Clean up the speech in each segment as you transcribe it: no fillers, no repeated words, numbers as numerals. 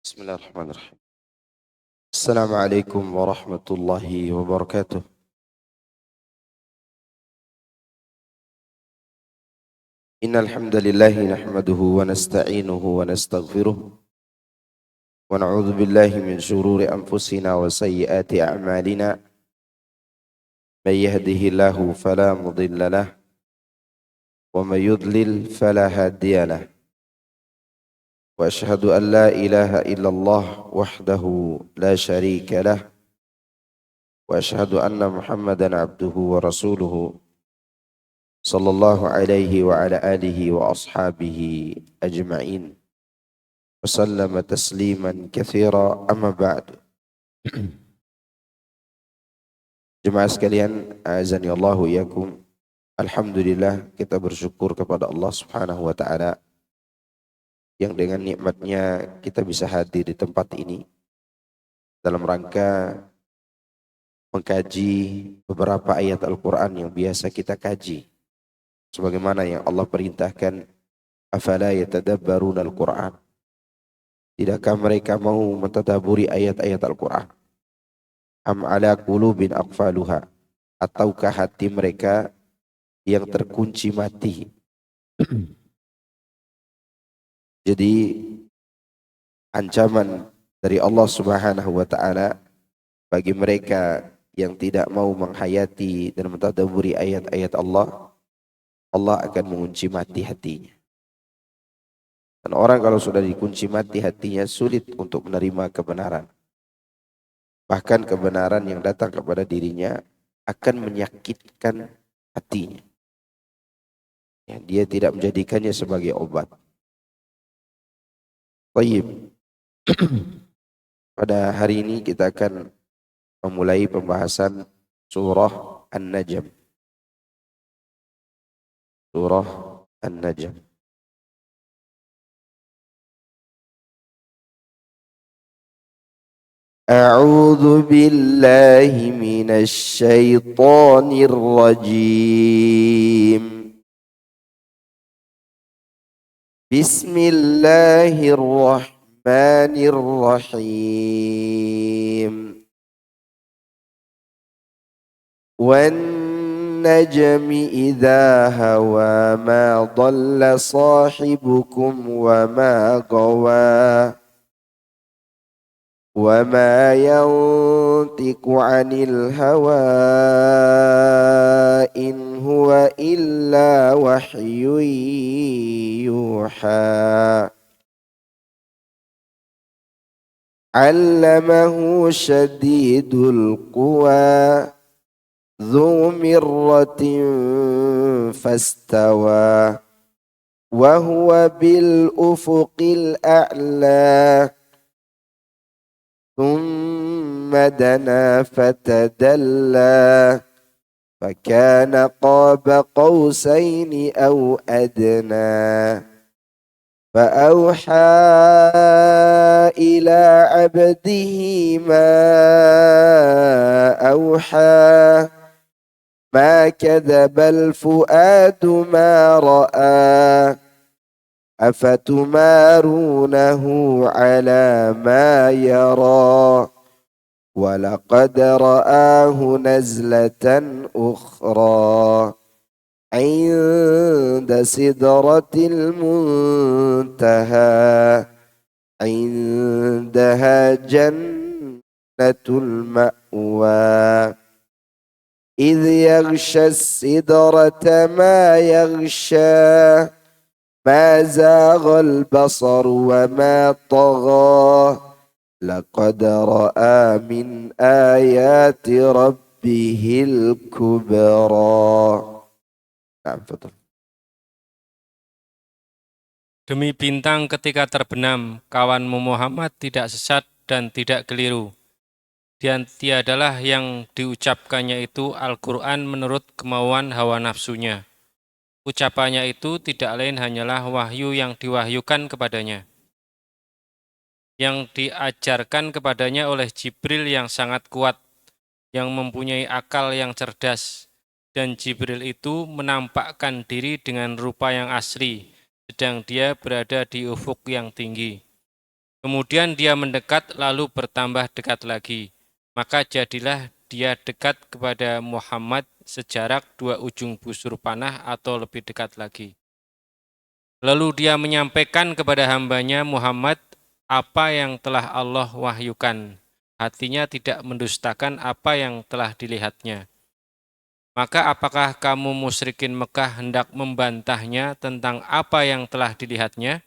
بسم الله الرحمن الرحيم. السلام عليكم ورحمة الله وبركاته. إن الحمد لله نحمده ونستعينه ونستغفره ونعوذ بالله من شرور أنفسنا وسيئات أعمالنا. من يهده الله فلا مضل له ومن يضلل فلا هادي له. وأشهد أن لا إله إلا الله وحده لا شريك له وأشهد أن محمدا عبده ورسوله صلى الله عليه وعلى آله وأصحابه أجمعين وسلم تسليما كثيرا. أما بعد. Jemaah sekalian, azani Allahu iyakum. Alhamdulillah, kita bersyukur kepada Allah Subhanahu wa taala yang dengan nikmatnya kita bisa hadir di tempat ini dalam rangka mengkaji beberapa ayat Al-Qur'an yang biasa kita kaji sebagaimana yang Allah perintahkan, afala yatadabbaruna al-Qur'an. Tidakkah mereka mau mentadaburi ayat-ayat Al-Qur'an? Am ala qulubin aqfaluha, ataukah hati mereka yang terkunci mati? Jadi ancaman dari Allah Subhanahu wa taala bagi mereka yang tidak mau menghayati dan mentadaburi ayat-ayat Allah, Allah akan mengunci mati hatinya. Dan orang kalau sudah dikunci mati hatinya sulit untuk menerima kebenaran. Bahkan kebenaran yang datang kepada dirinya akan menyakitkan hatinya. Ya, dia tidak menjadikannya sebagai obat. Baik. Pada hari ini kita akan memulai pembahasan surah An-Najm. Surah An-Najm. A'udzu billahi minasy syaithanir rajim. Bismillahirrahmanirrahim. وَالنَّجْمِ إِذَا هَوَى مَا ضَلَّ صَاحِبُكُمْ وَمَا غَوَى وَمَا يَنطِقُ عَنِ الْهَوَى إِنْ هُوَ إِلَّا وَحْيٌ يُوحَى عَلَّمَهُ شَدِيدُ الْقُوَى ذو مرة فاستوى وهو بالأفق الأعلى ثم دنا فتدلى فكان قاب قوسين أو أدنى فأوحى إلى عبده ما أوحى ما كذب الفؤاد ما رأى أفتمارونه على ما يرى ولقد رآه نزلة أخرى عند سدرة المنتهى عندها جنة المأوى إذ يغشى السدرة ما يغشى ما زاغ البصر وما طغى لقد رأى من آيات ربه الكبرى. نعم betul. Demi bintang ketika terbenam, kawanmu Muhammad tidak sesat dan tidak keliru. Dan tiadalah yang diucapkannya itu Al-Quran menurut kemauan hawa nafsunya. Ucapannya itu tidak lain hanyalah wahyu yang diwahyukan kepadanya, yang diajarkan kepadanya oleh Jibril yang sangat kuat, yang mempunyai akal yang cerdas. Dan Jibril itu menampakkan diri dengan rupa yang asli, sedang dia berada di ufuk yang tinggi. Kemudian dia mendekat lalu bertambah dekat lagi. Maka jadilah dia dekat kepada Muhammad sejarak 2 ujung busur panah atau lebih dekat lagi. Lalu dia menyampaikan kepada hambanya Muhammad apa yang telah Allah wahyukan. Hatinya tidak mendustakan apa yang telah dilihatnya. Maka apakah kamu musyrikin Mekah hendak membantahnya tentang apa yang telah dilihatnya?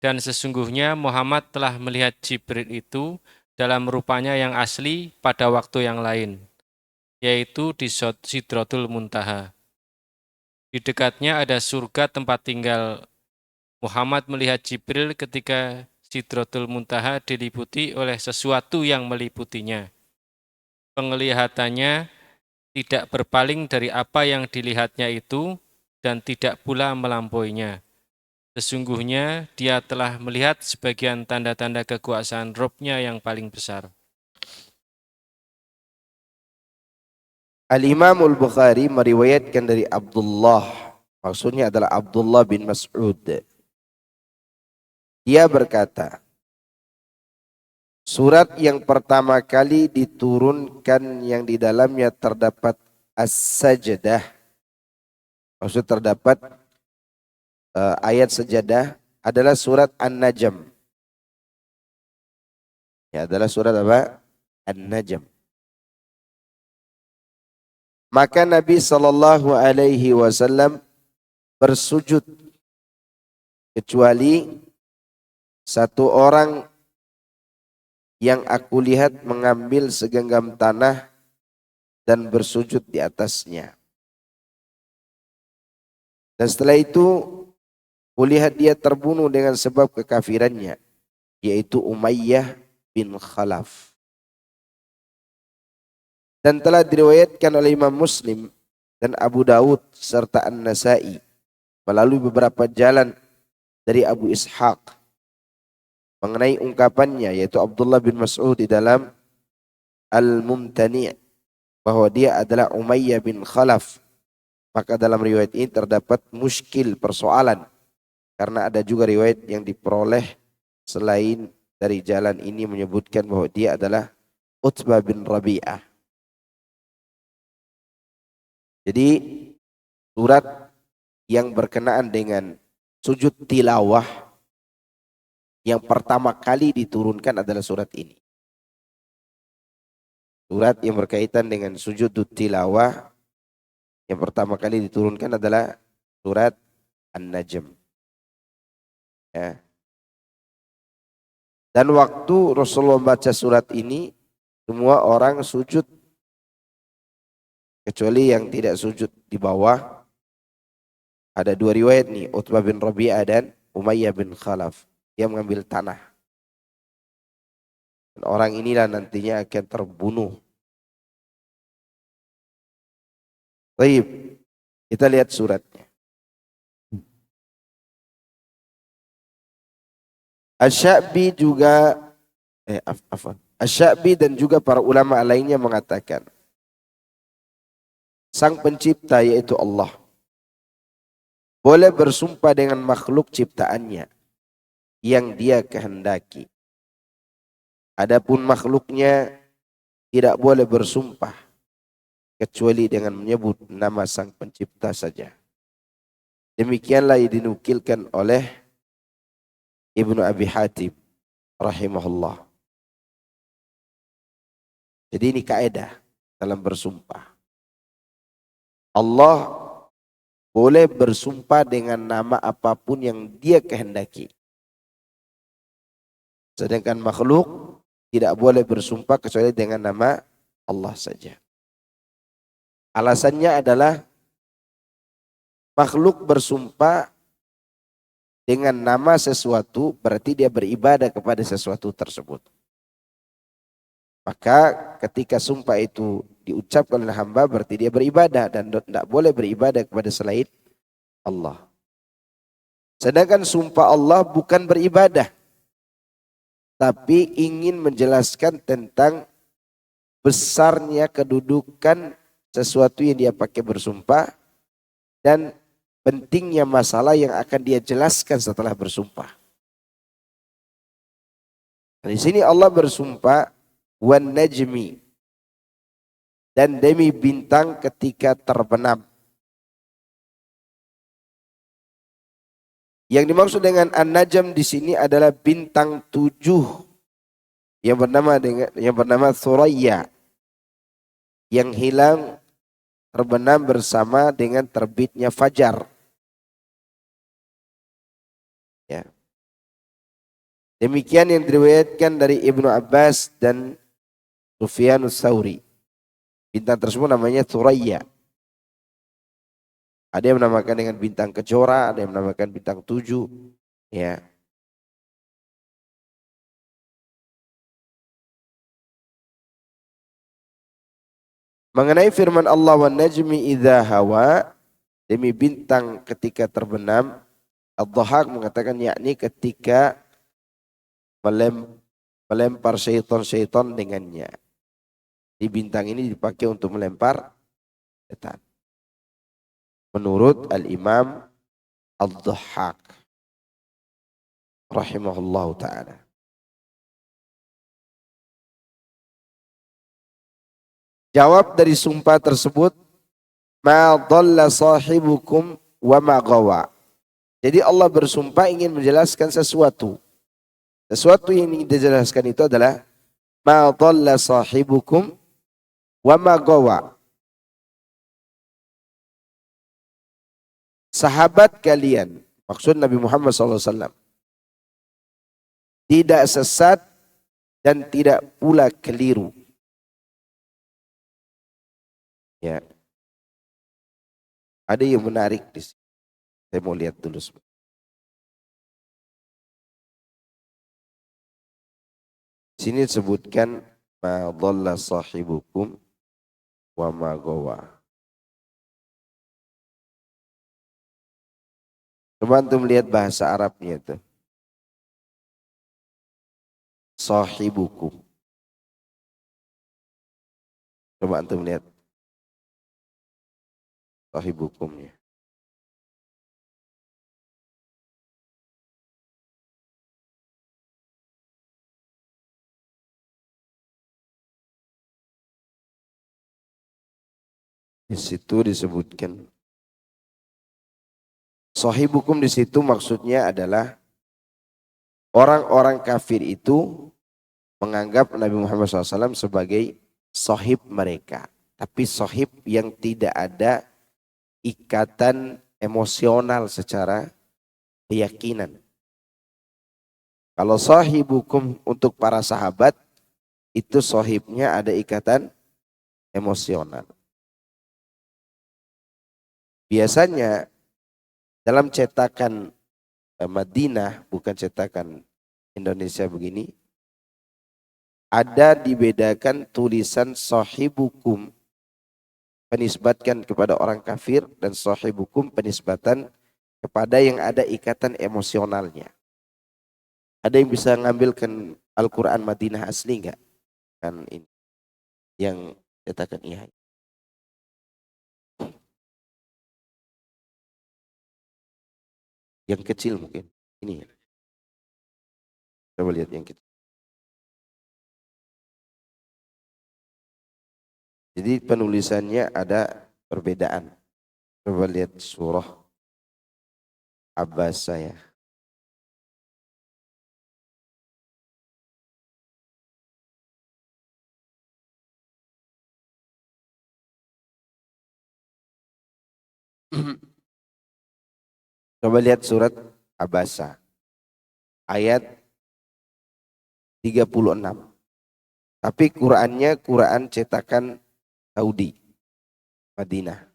Dan sesungguhnya Muhammad telah melihat Jibril itu dalam rupanya yang asli pada waktu yang lain, yaitu di Sidratul Muntaha. Di dekatnya ada surga tempat tinggal. Muhammad melihat Jibril ketika Sidratul Muntaha diliputi oleh sesuatu yang meliputinya. Penglihatannya tidak berpaling dari apa yang dilihatnya itu dan tidak pula melampauinya. Sesungguhnya dia telah melihat sebagian tanda-tanda kekuasaan Robnya yang paling besar. Al-Imamul Bukhari meriwayatkan dari Abdullah, maksudnya adalah Abdullah bin Mas'ud. Dia berkata, surat yang pertama kali diturunkan yang di dalamnya terdapat As-Sajdah, maksud terdapat ayat sejadah adalah surat An-Najm. Ya, adalah surat apa? An-Najm. Maka Nabi Shallallahu Alaihi Wasallam bersujud kecuali satu orang yang aku lihat mengambil segenggam tanah dan bersujud di atasnya. Dan setelah itu kulihat dia terbunuh dengan sebab kekafirannya, yaitu Umayyah bin Khalaf. Dan telah diriwayatkan oleh Imam Muslim dan Abu Daud serta An-Nasai melalui beberapa jalan dari Abu Ishaq mengenai ungkapannya, yaitu Abdullah bin Mas'ud di dalam Al-Mumtani' bahwa dia adalah Umayyah bin Khalaf. Maka dalam riwayat ini terdapat muskil, persoalan, karena ada juga riwayat yang diperoleh selain dari jalan ini menyebutkan bahwa dia adalah Utbah bin Rabi'ah. Jadi surat yang berkenaan dengan sujud tilawah yang pertama kali diturunkan adalah surat ini. Surat yang berkaitan dengan sujud tilawah yang pertama kali diturunkan adalah surat An-Najm. Ya. Dan waktu Rasulullah baca surat ini, semua orang sujud kecuali yang tidak sujud di bawah. Ada dua riwayat nih, Utbah bin Rabi'ah dan Umayyah bin Khalaf. Dia mengambil tanah. Dan orang inilah nantinya akan terbunuh. Baik, kita lihat suratnya. Asy-Sya'bi juga Asy-Sya'bi dan juga para ulama lainnya mengatakan Sang Pencipta yaitu Allah boleh bersumpah dengan makhluk ciptaannya yang dia kehendaki. Adapun makhluknya tidak boleh bersumpah kecuali dengan menyebut nama Sang Pencipta saja. Demikianlah yang dinukilkan oleh Ibnu Abi Hatim rahimahullah. Jadi ini kaidah dalam bersumpah. Allah boleh bersumpah dengan nama apapun yang dia kehendaki. Sedangkan makhluk tidak boleh bersumpah kecuali dengan nama Allah saja. Alasannya adalah makhluk bersumpah dengan nama sesuatu berarti dia beribadah kepada sesuatu tersebut. Maka ketika sumpah itu diucapkan oleh hamba berarti dia beribadah dan tidak boleh beribadah kepada selain Allah. Sedangkan sumpah Allah bukan beribadah, tapi ingin menjelaskan tentang besarnya kedudukan sesuatu yang dia pakai bersumpah dan pentingnya masalah yang akan dia jelaskan setelah bersumpah. Di sini Allah bersumpah wan najmi, dan demi bintang ketika terbenam. Yang dimaksud dengan an-najm di sini adalah bintang 7 yang bernama Thuraya, yang hilang terbenam bersama dengan terbitnya fajar. Ya. Demikian yang diriwayatkan dari Ibnu Abbas dan Sufyanus Tsauri. Bintang tersebut namanya Thuraya. Ada yang menamakan dengan bintang kejora, ada yang menamakan bintang 7. Ya. Mengenai firman Allah wan najmi idza hawa, demi bintang ketika terbenam, Ad-Dhahhak mengatakan yakni ketika melempar syaitan dengannya. Di bintang ini dipakai untuk melempar setan. Menurut Al-Imam Ad-Dhahhak rahimahullahu ta'ala. Jawab dari sumpah tersebut, ma dhalla sahibukum wa ma gawa. Jadi Allah bersumpah ingin menjelaskan sesuatu. Sesuatu yang ingin dijelaskan itu adalah ma dhalla sahibukum wa ma gawa. Sahabat kalian, maksud Nabi Muhammad SAW, tidak sesat dan tidak pula keliru. Ya. Ada yang menarik di sini. Saya mau lihat dulu. Sini disebutkan ma dhalla sahibukum wa ma gawa. Coba antum lihat bahasa Arabnya itu. Sahibukum. Coba antum lihat sahibukumnya. Di situ disebutkan sahibukum, di situ maksudnya adalah orang-orang kafir itu menganggap Nabi Muhammad SAW sebagai sahib mereka. Tapi sahib yang tidak ada ikatan emosional secara keyakinan. Kalau sahibukum untuk para sahabat, itu sahibnya ada ikatan emosional. Biasanya dalam cetakan Madinah, bukan cetakan Indonesia begini, ada dibedakan tulisan sahibukum penisbatkan kepada orang kafir dan sahibukum penisbatan kepada yang ada ikatan emosionalnya. Ada yang bisa ngambilkan Al-Quran Madinah asli enggak? Kan ini yang cetakan iya. Yang kecil mungkin. Ini ya. Coba lihat yang kecil. Jadi penulisannya ada perbedaan. Coba lihat surah Abbas saya. Coba lihat surat Abasa ayat 36. Tapi Qurannya Quran cetakan Saudi, Madinah.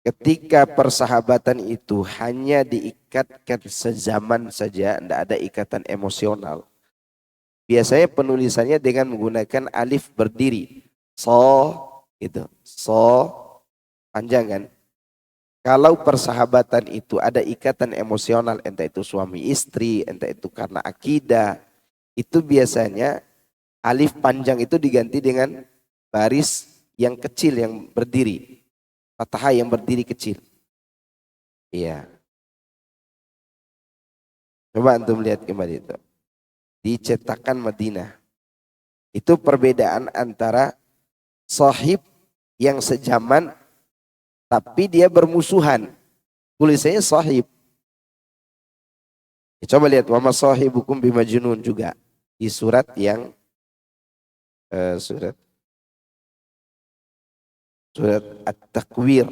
Ketika persahabatan itu hanya diikatkan sezaman saja, tidak ada ikatan emosional. Biasanya penulisannya dengan menggunakan alif berdiri. So, gitu. So, panjang kan? Kalau persahabatan itu ada ikatan emosional, entah itu suami istri, entah itu karena akidah, itu biasanya alif panjang itu diganti dengan baris yang kecil yang berdiri. Fathah yang berdiri kecil. Iya. Coba antum lihat kembali itu. di cetakan Madinah. Itu perbedaan antara sahib yang sejaman tapi dia bermusuhan. Tulisannya sahib. Coba lihat wa ma sahibukum bimajnun juga di surat yang surat At-Takwir.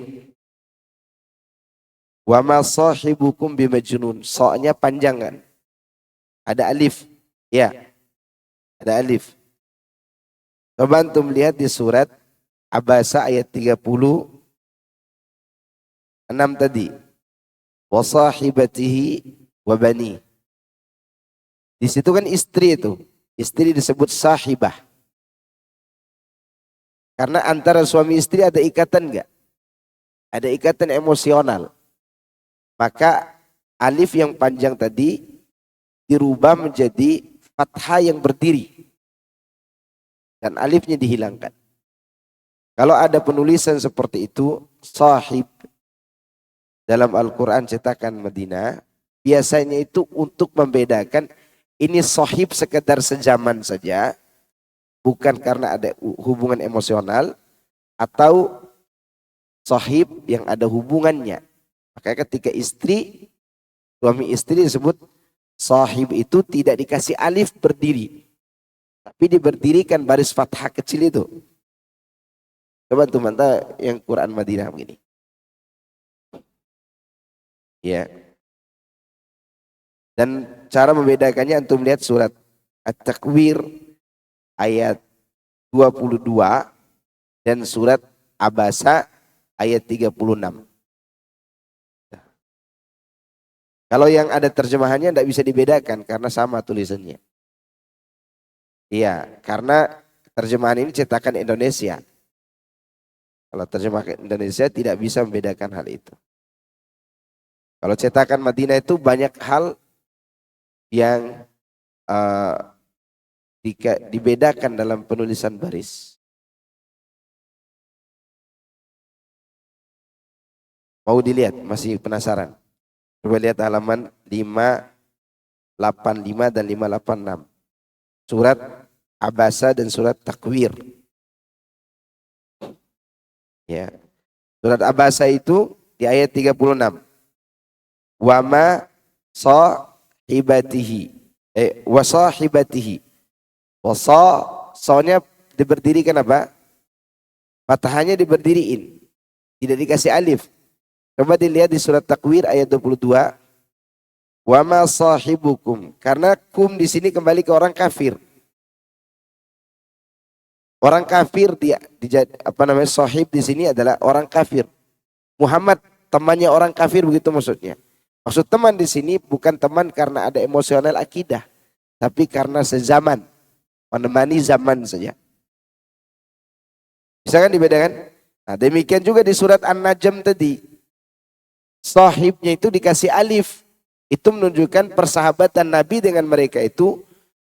Wa ma sahibukum bimajnun. So-nya panjang kan? Ada alif. Ya. Ada alif. Coba antum lihat di surat Abasa ayat 36 tadi. Wa sahibatihi wa bani. Di situ kan istri itu. Istri disebut sahibah. Karena antara suami istri ada ikatan enggak? Ada ikatan emosional. Maka alif yang panjang tadi dirubah menjadi fathah yang berdiri. Dan alifnya dihilangkan. Kalau ada penulisan seperti itu, sahib dalam Al-Quran cetakan Madinah, biasanya itu untuk membedakan ini sahib sekedar sejaman saja, bukan karena ada hubungan emosional, atau sahib yang ada hubungannya. Makanya ketika suami istri disebut sahib itu tidak dikasih alif berdiri, tapi diberdirikan baris fathah kecil itu. Coba tuh mantap yang Quran Madinah begini. Ya. Dan cara membedakannya antum lihat surat At-Takwir ayat 22 dan surat Abasa ayat 36. Kalau yang ada terjemahannya tidak bisa dibedakan karena sama tulisannya. Iya, karena terjemahan ini cetakan Indonesia. Kalau terjemahan Indonesia tidak bisa membedakan hal itu. Kalau cetakan Madinah itu banyak hal yang dibedakan dalam penulisan baris. Mau dilihat? Masih penasaran? Coba lihat halaman 585 dan 586. Surat Abasa dan surat Takwir. Ya. Surat Abasa itu di ayat 36. Wa ma sahibatihi. Wa sahibatihi. Wa soalnya diberdirikan apa? Fathahnya diberdiriin. Tidak dikasih alif. Coba dilihat di surat Takwir ayat 22. Wa ma sahibukum. Karena kum di sini kembali ke orang kafir. Orang kafir sahib di sini adalah orang kafir. Muhammad temannya orang kafir, begitu maksudnya. Maksud teman di sini bukan teman karena ada emosional akidah, tapi karena sezaman, menemani zaman saja. Bisa kan dibedakan? Nah, demikian juga di surat An-Najm tadi. Sahibnya itu dikasih alif. Itu menunjukkan persahabatan Nabi dengan mereka itu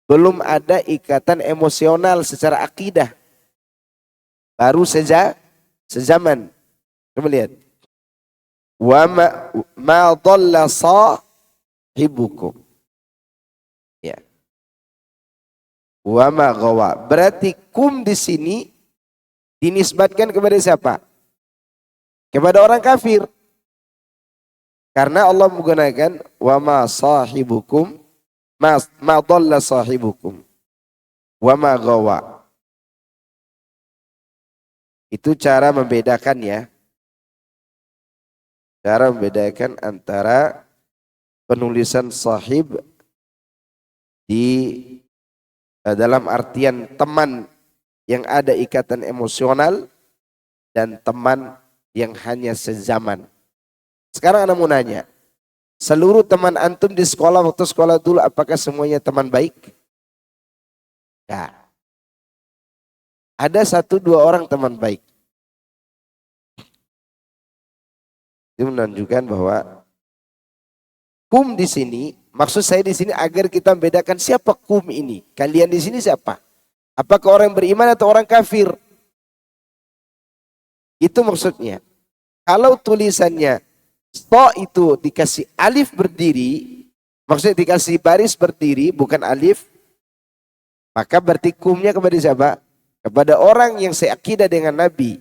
belum ada ikatan emosional secara akidah. Baru saja sezaman. Coba lihat. Wa ma dhalla sahibukum. Ya. Wa ma ghawa. Berarti kum di sini dinisbatkan kepada siapa? Kepada orang kafir. Karena Allah menggunakan wa ma sahibukum ma dhalla sahibukum wa ma ghawa. Itu cara membedakan ya. Cara membedakan antara penulisan sahib di dalam artian teman yang ada ikatan emosional dan teman yang hanya sezaman. Sekarang ana mau nanya, seluruh teman antum di sekolah waktu sekolah dulu apakah semuanya teman baik? Ya. Ada 1-2 orang teman baik. Itu menunjukkan bahwa kum di sini, maksud saya di sini agar kita membedakan siapa kum ini. Kalian di sini siapa? Apakah orang beriman atau orang kafir? Itu maksudnya. Kalau tulisannya so itu dikasih alif berdiri, maksudnya dikasih baris berdiri, bukan alif, Maka berarti kumnya kepada siapa? Kepada orang yang seakidah dengan Nabi.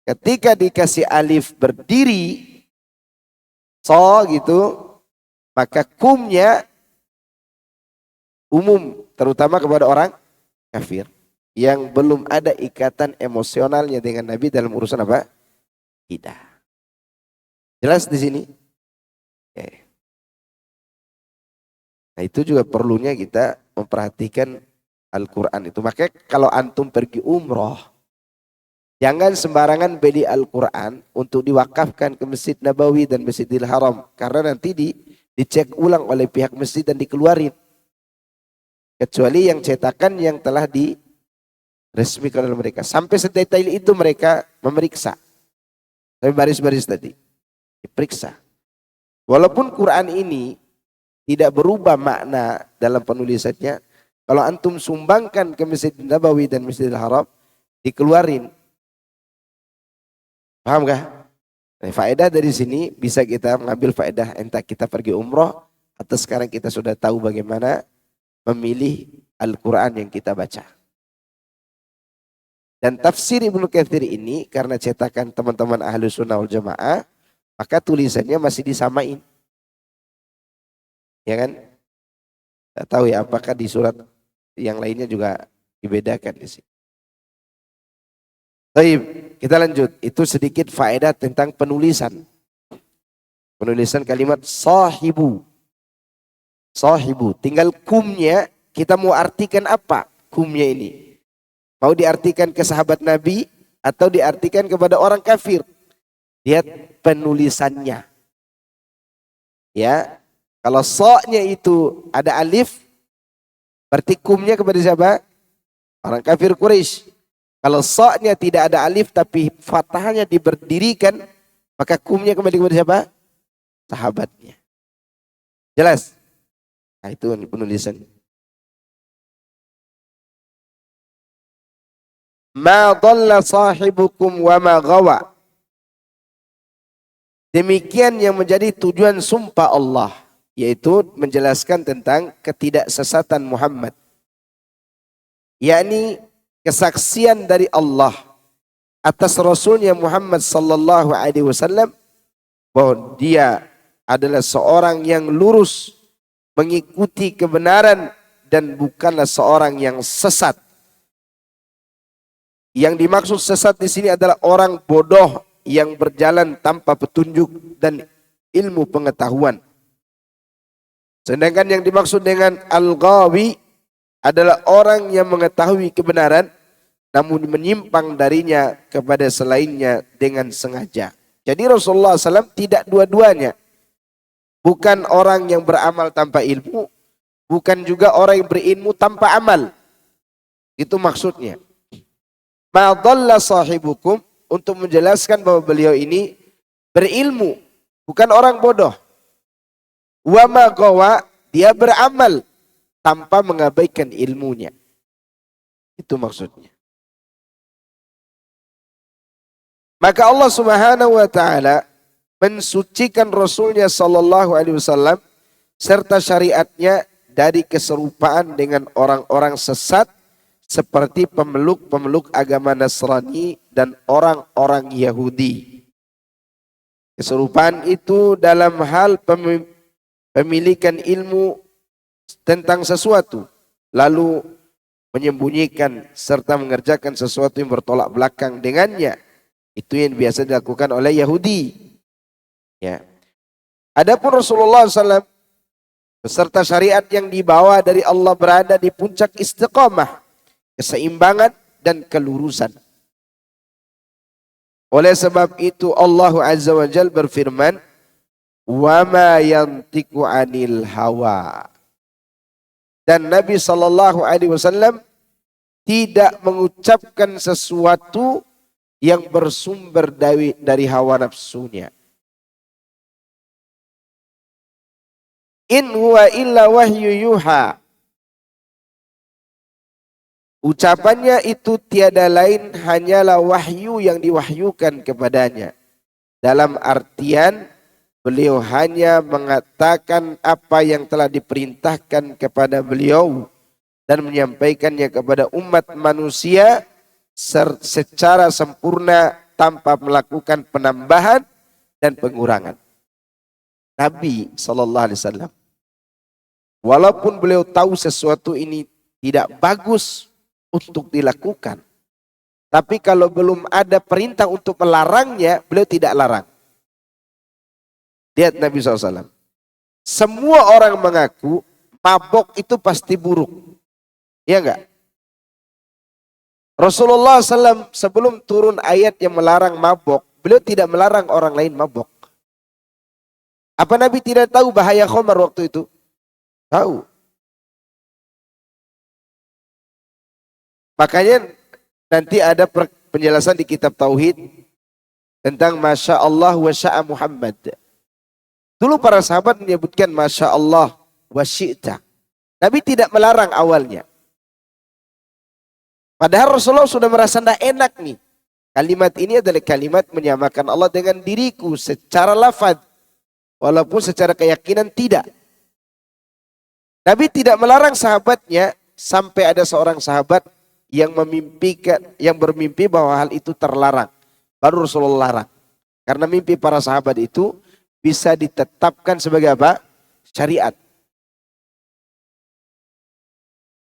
Ketika dikasih alif berdiri, so gitu, maka kumnya umum, terutama kepada orang kafir yang belum ada ikatan emosionalnya dengan Nabi dalam urusan apa? Akidah. Jelas di sini? Oke. Nah itu juga perlunya kita memperhatikan Al-Quran itu. Makanya kalau antum pergi umroh, jangan sembarangan beli Al-Quran untuk diwakafkan ke Masjid Nabawi dan Masjidil Haram. Karena nanti dicek ulang oleh pihak masjid dan dikeluarin. Kecuali yang cetakan yang telah diresmikan oleh mereka. Sampai sedetail itu mereka memeriksa. Tapi baris-baris tadi diperiksa. Walaupun Quran ini tidak berubah makna dalam penulisannya, kalau antum sumbangkan ke Masjid Nabawi dan Masjidil Haram, dikeluarin. Paham gak? Nah, faedah dari sini bisa kita mengambil faedah entah kita pergi umroh atau sekarang kita sudah tahu bagaimana memilih Al-Quran yang kita baca. Dan tafsir Ibnu Katsir ini karena cetakan teman-teman Ahlu Sunnah wal Jamaah, maka tulisannya masih disamain. Ya kan? Tidak tahu ya apakah di surat yang lainnya juga dibedakan di sini. Baik, kita lanjut. Itu sedikit faedah tentang penulisan. Penulisan kalimat sahibu. Sahibu. Tinggal kumnya, kita mau artikan apa kumnya ini? Mau diartikan ke sahabat Nabi atau diartikan kepada orang kafir? Lihat penulisannya. Ya, kalau so-nya itu ada alif, berarti kumnya kepada siapa? Orang kafir Quraisy. Kalau so-nya tidak ada alif tapi fathahnya diberdirikan, maka kumnya kembali kepada siapa? Sahabatnya. Jelas? Nah itu penulisan. Ma dhalla sahibukum wa ma ghawa. Demikian yang menjadi tujuan sumpah Allah, yaitu menjelaskan tentang ketidaksesatan Muhammad. Yakni kesaksian dari Allah atas Rasulnya Muhammad sallallahu alaihi wasallam bahwa dia adalah seorang yang lurus mengikuti kebenaran dan bukanlah seorang yang sesat. Yang dimaksud sesat di sini adalah orang bodoh yang berjalan tanpa petunjuk dan ilmu pengetahuan. Sedangkan yang dimaksud dengan al-ghawi adalah orang yang mengetahui kebenaran namun menyimpang darinya kepada selainnya dengan sengaja. Jadi Rasulullah SAW tidak dua-duanya. Bukan orang yang beramal tanpa ilmu, bukan juga orang yang berilmu tanpa amal. Itu maksudnya. Ma dhalla sahibukum, untuk menjelaskan bahwa beliau ini berilmu, bukan orang bodoh. Wa ma ghawa, dia beramal tanpa mengabaikan ilmunya. Itu maksudnya. Maka Allah Subhanahu wa taala mensucikan Rasulnya sallallahu alaihi wasallam serta syariatnya dari keserupaan dengan orang-orang sesat seperti pemeluk-pemeluk agama Nasrani dan orang-orang Yahudi. Keserupaan itu dalam hal pemilikan ilmu tentang sesuatu, lalu menyembunyikan serta mengerjakan sesuatu yang bertolak belakang dengannya. Itu yang biasa dilakukan oleh Yahudi. Ya. Adapun Rasulullah SAW beserta syariat yang dibawa dari Allah berada di puncak istiqamah, keseimbangan dan kelurusan. Oleh sebab itu Allah Azza wa Jalla berfirman, "Wa ma yantiqu 'anil hawa." Dan Nabi sallallahu alaihi wasallam tidak mengucapkan sesuatu yang bersumber dari hawa nafsunya. In huwa illa wahyu yuha. Ucapannya itu tiada lain hanyalah wahyu yang diwahyukan kepadanya. Dalam artian beliau hanya mengatakan apa yang telah diperintahkan kepada beliau dan menyampaikannya kepada umat manusia secara sempurna tanpa melakukan penambahan dan pengurangan. Nabi SAW, walaupun beliau tahu sesuatu ini tidak bagus untuk dilakukan, tapi kalau belum ada perintah untuk melarangnya, beliau tidak larang. Lihat Nabi SAW. Semua orang mengaku mabok itu pasti buruk. Ya enggak? Rasulullah SAW sebelum turun ayat yang melarang mabok, beliau tidak melarang orang lain mabok. Apa Nabi tidak tahu bahaya khamar waktu itu? Tahu. Makanya nanti ada penjelasan di kitab Tauhid tentang Masya Allah wa sya'a Muhammad. Dulu para sahabat menyebutkan Masya Allah wa syi'ta. Nabi tidak melarang awalnya. Padahal Rasulullah sudah merasa tidak enak nih. Kalimat ini adalah kalimat menyamakan Allah dengan diriku secara lafaz. Walaupun secara keyakinan tidak. Nabi tidak melarang sahabatnya sampai ada seorang sahabat yang bermimpi bahwa hal itu terlarang. Baru Rasulullah larang. Karena mimpi para sahabat itu bisa ditetapkan sebagai apa? Syariat.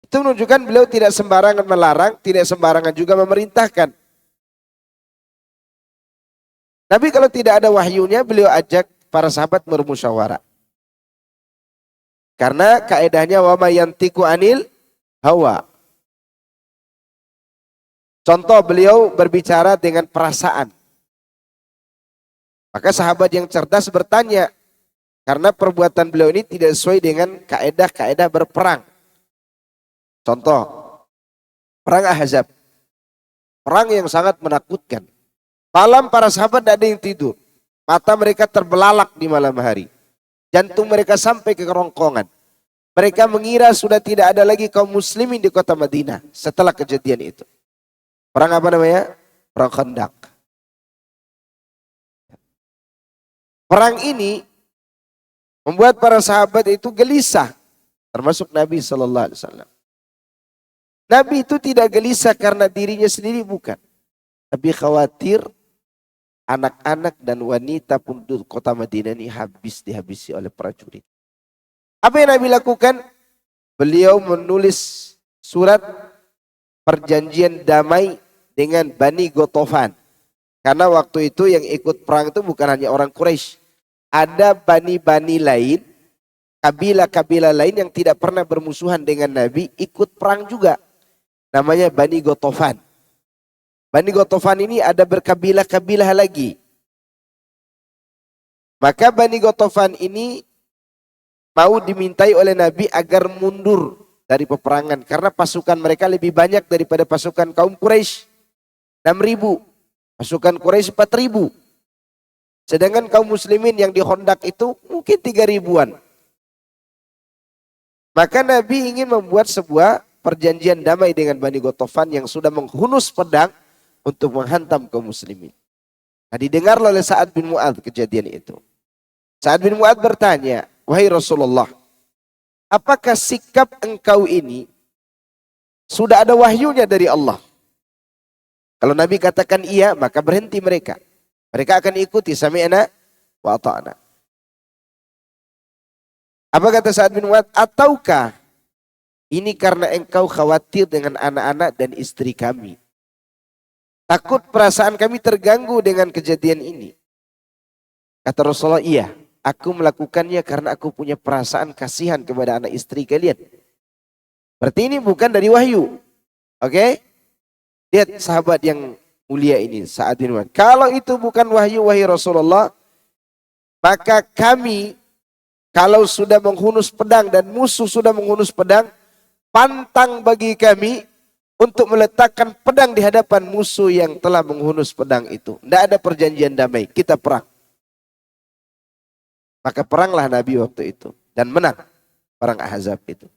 Itu menunjukkan beliau tidak sembarangan melarang, tidak sembarangan juga memerintahkan. Nabi kalau tidak ada wahyunya, beliau ajak para sahabat bermusyawarah. Karena kaedahnya wa may yantiqu anil hawa. Contoh beliau berbicara dengan perasaan. Maka sahabat yang cerdas bertanya, karena perbuatan beliau ini tidak sesuai dengan kaedah-kaedah berperang. Contoh, perang Ahzab. Perang yang sangat menakutkan. Malam para sahabat tidak ada yang tidur. Mata mereka terbelalak di malam hari. Jantung mereka sampai ke kerongkongan. Mereka mengira sudah tidak ada lagi kaum muslimin di kota Madinah setelah kejadian itu. Perang apa namanya? Perang Khandaq. Perang ini membuat para sahabat itu gelisah. Termasuk Nabi SAW. Nabi itu tidak gelisah karena dirinya sendiri, bukan. Tapi khawatir anak-anak dan wanita penduduk kota Madinah ini dihabisi oleh prajurit. Apa yang Nabi lakukan? Beliau menulis surat perjanjian damai dengan Bani Ghatafan. Karena waktu itu yang ikut perang itu bukan hanya orang Quraisy. Ada bani-bani lain, kabilah-kabilah lain yang tidak pernah bermusuhan dengan Nabi, ikut perang juga. Namanya Bani Ghatafan. Bani Ghatafan ini ada berkabilah-kabilah lagi. Maka Bani Ghatafan ini mau dimintai oleh Nabi agar mundur dari peperangan. Karena pasukan mereka lebih banyak daripada pasukan kaum Quraisy. 6.000. Pasukan Quraisy 4.000. Sedangkan kaum muslimin yang di Khandaq itu mungkin 3.000-an. Maka Nabi ingin membuat sebuah perjanjian damai dengan Bani Ghatafan yang sudah menghunus pedang untuk menghantam kaum muslimin. Nah, didengar oleh Sa'ad bin Mu'adz kejadian itu. Sa'ad bin Mu'adz bertanya, wahai Rasulullah, apakah sikap engkau ini sudah ada wahyunya dari Allah? Kalau Nabi katakan iya, maka berhenti mereka. Mereka akan ikuti sami'na wa ata'na. Apa kata Sa'ad bin Mu'adz? Ataukah ini karena engkau khawatir dengan anak-anak dan istri kami? Takut perasaan kami terganggu dengan kejadian ini. Kata Rasulullah, iya. Aku melakukannya karena aku punya perasaan kasihan kepada anak istri kalian. Berarti ini bukan dari wahyu. Oke? Lihat sahabat yang mulia ini, Sa'ad bin Mu'adz. Kalau itu bukan wahyu, wahai Rasulullah, maka kami kalau sudah menghunus pedang dan musuh sudah menghunus pedang, pantang bagi kami untuk meletakkan pedang di hadapan musuh yang telah menghunus pedang itu. Tidak ada perjanjian damai, kita perang. Maka peranglah Nabi waktu itu dan menang perang Ahzab itu.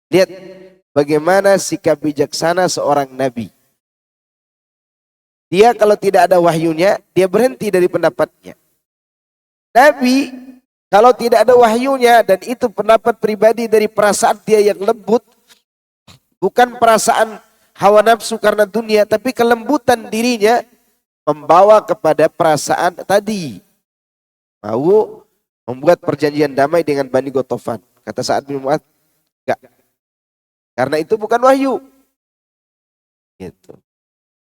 Lihat bagaimana sikap bijaksana seorang Nabi. Dia kalau tidak ada wahyunya, dia berhenti dari pendapatnya. Nabi Kalau tidak ada wahyunya dan itu pendapat pribadi dari perasaan dia yang lembut, bukan perasaan hawa nafsu karena dunia, tapi kelembutan dirinya membawa kepada perasaan tadi. Mau membuat perjanjian damai dengan Bani Ghatafan. Kata Sa'ad bin Mu'adz, enggak. Karena itu bukan wahyu. Gitu.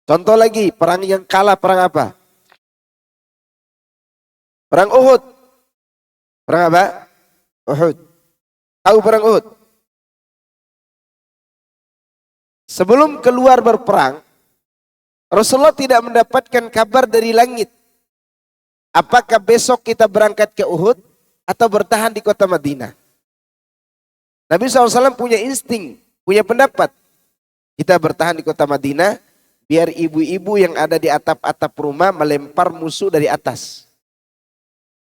Contoh lagi, perang yang kalah, perang apa? Perang Uhud. Perang apa? Uhud. Tahu perang Uhud? Sebelum keluar berperang, Rasulullah tidak mendapatkan kabar dari langit. Apakah besok kita berangkat ke Uhud atau bertahan di kota Madinah? Nabi SAW punya insting, punya pendapat. Kita bertahan di kota Madinah, biar ibu-ibu yang ada di atap-atap rumah melempar musuh dari atas.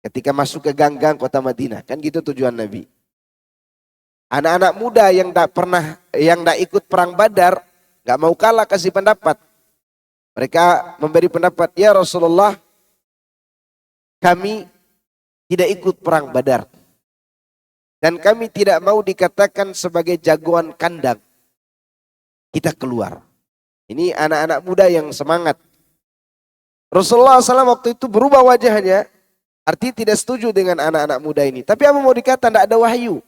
Ketika masuk ke gang-gang kota Madinah, kan gitu tujuan Nabi. Anak-anak muda yang tidak ikut perang Badar, nggak mau kalah kasih pendapat. Mereka memberi pendapat, ya Rasulullah, kami tidak ikut perang Badar. Dan kami tidak mau dikatakan sebagai jagoan kandang. Kita keluar. Ini anak-anak muda yang semangat. Rasulullah SAW waktu itu berubah wajahnya. Artinya tidak setuju dengan anak-anak muda ini. Tapi apa mau dikata, tidak ada wahyu.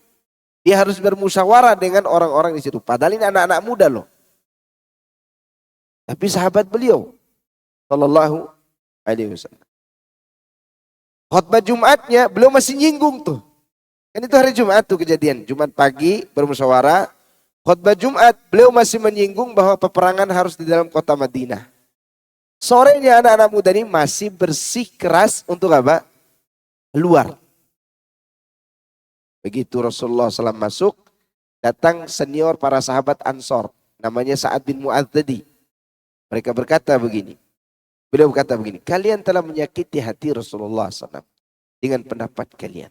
Dia harus bermusyawarah dengan orang-orang di situ. Padahal ini anak-anak muda loh. Tapi sahabat beliau. Sallallahu alaihi wasallam. Khutbah Jumatnya beliau masih nyinggung tuh. Kan itu hari Jumat tuh kejadian. Jumat pagi bermusyawarah. Khutbah Jumat beliau masih menyinggung bahwa peperangan harus di dalam kota Madinah. Sorenya anak-anak muda ini masih bersih keras untuk apa? Luar. Begitu Rasulullah SAW masuk, datang senior para sahabat Ansor. Namanya Sa'ad bin Mu'adz tadi. Mereka berkata begini. Beliau berkata begini, kalian telah menyakiti hati Rasulullah SAW dengan pendapat kalian.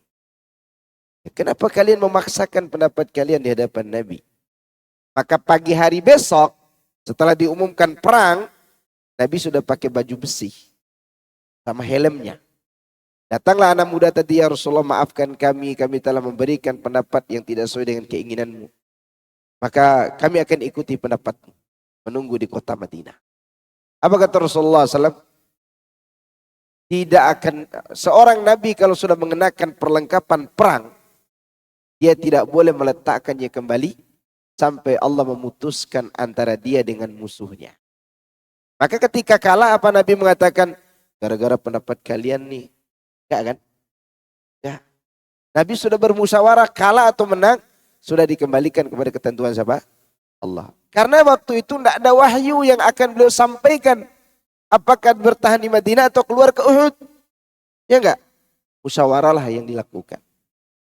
Kenapa kalian memaksakan pendapat kalian di hadapan Nabi? Maka pagi hari besok, setelah diumumkan perang, Nabi sudah pakai baju besi sama helmnya. Datanglah anak muda tadi, ya Rasulullah, maafkan kami telah memberikan pendapat yang tidak sesuai dengan keinginanmu. Maka kami akan ikuti pendapatmu, menunggu di kota Madinah. Apa kata Rasulullah SAW? Tidak akan, seorang Nabi kalau sudah mengenakan perlengkapan perang, dia tidak boleh meletakkannya kembali sampai Allah memutuskan antara dia dengan musuhnya. Maka ketika kalah, apa Nabi mengatakan? Gara-gara pendapat kalian nih. Enggak kan? Ya. Nabi sudah bermusyawarah, kalah atau menang, sudah dikembalikan kepada ketentuan siapa? Allah. Karena waktu itu tidak ada wahyu yang akan beliau sampaikan. Apakah bertahan di Madinah atau keluar ke Uhud? Ya enggak? Musyawarah lah yang dilakukan.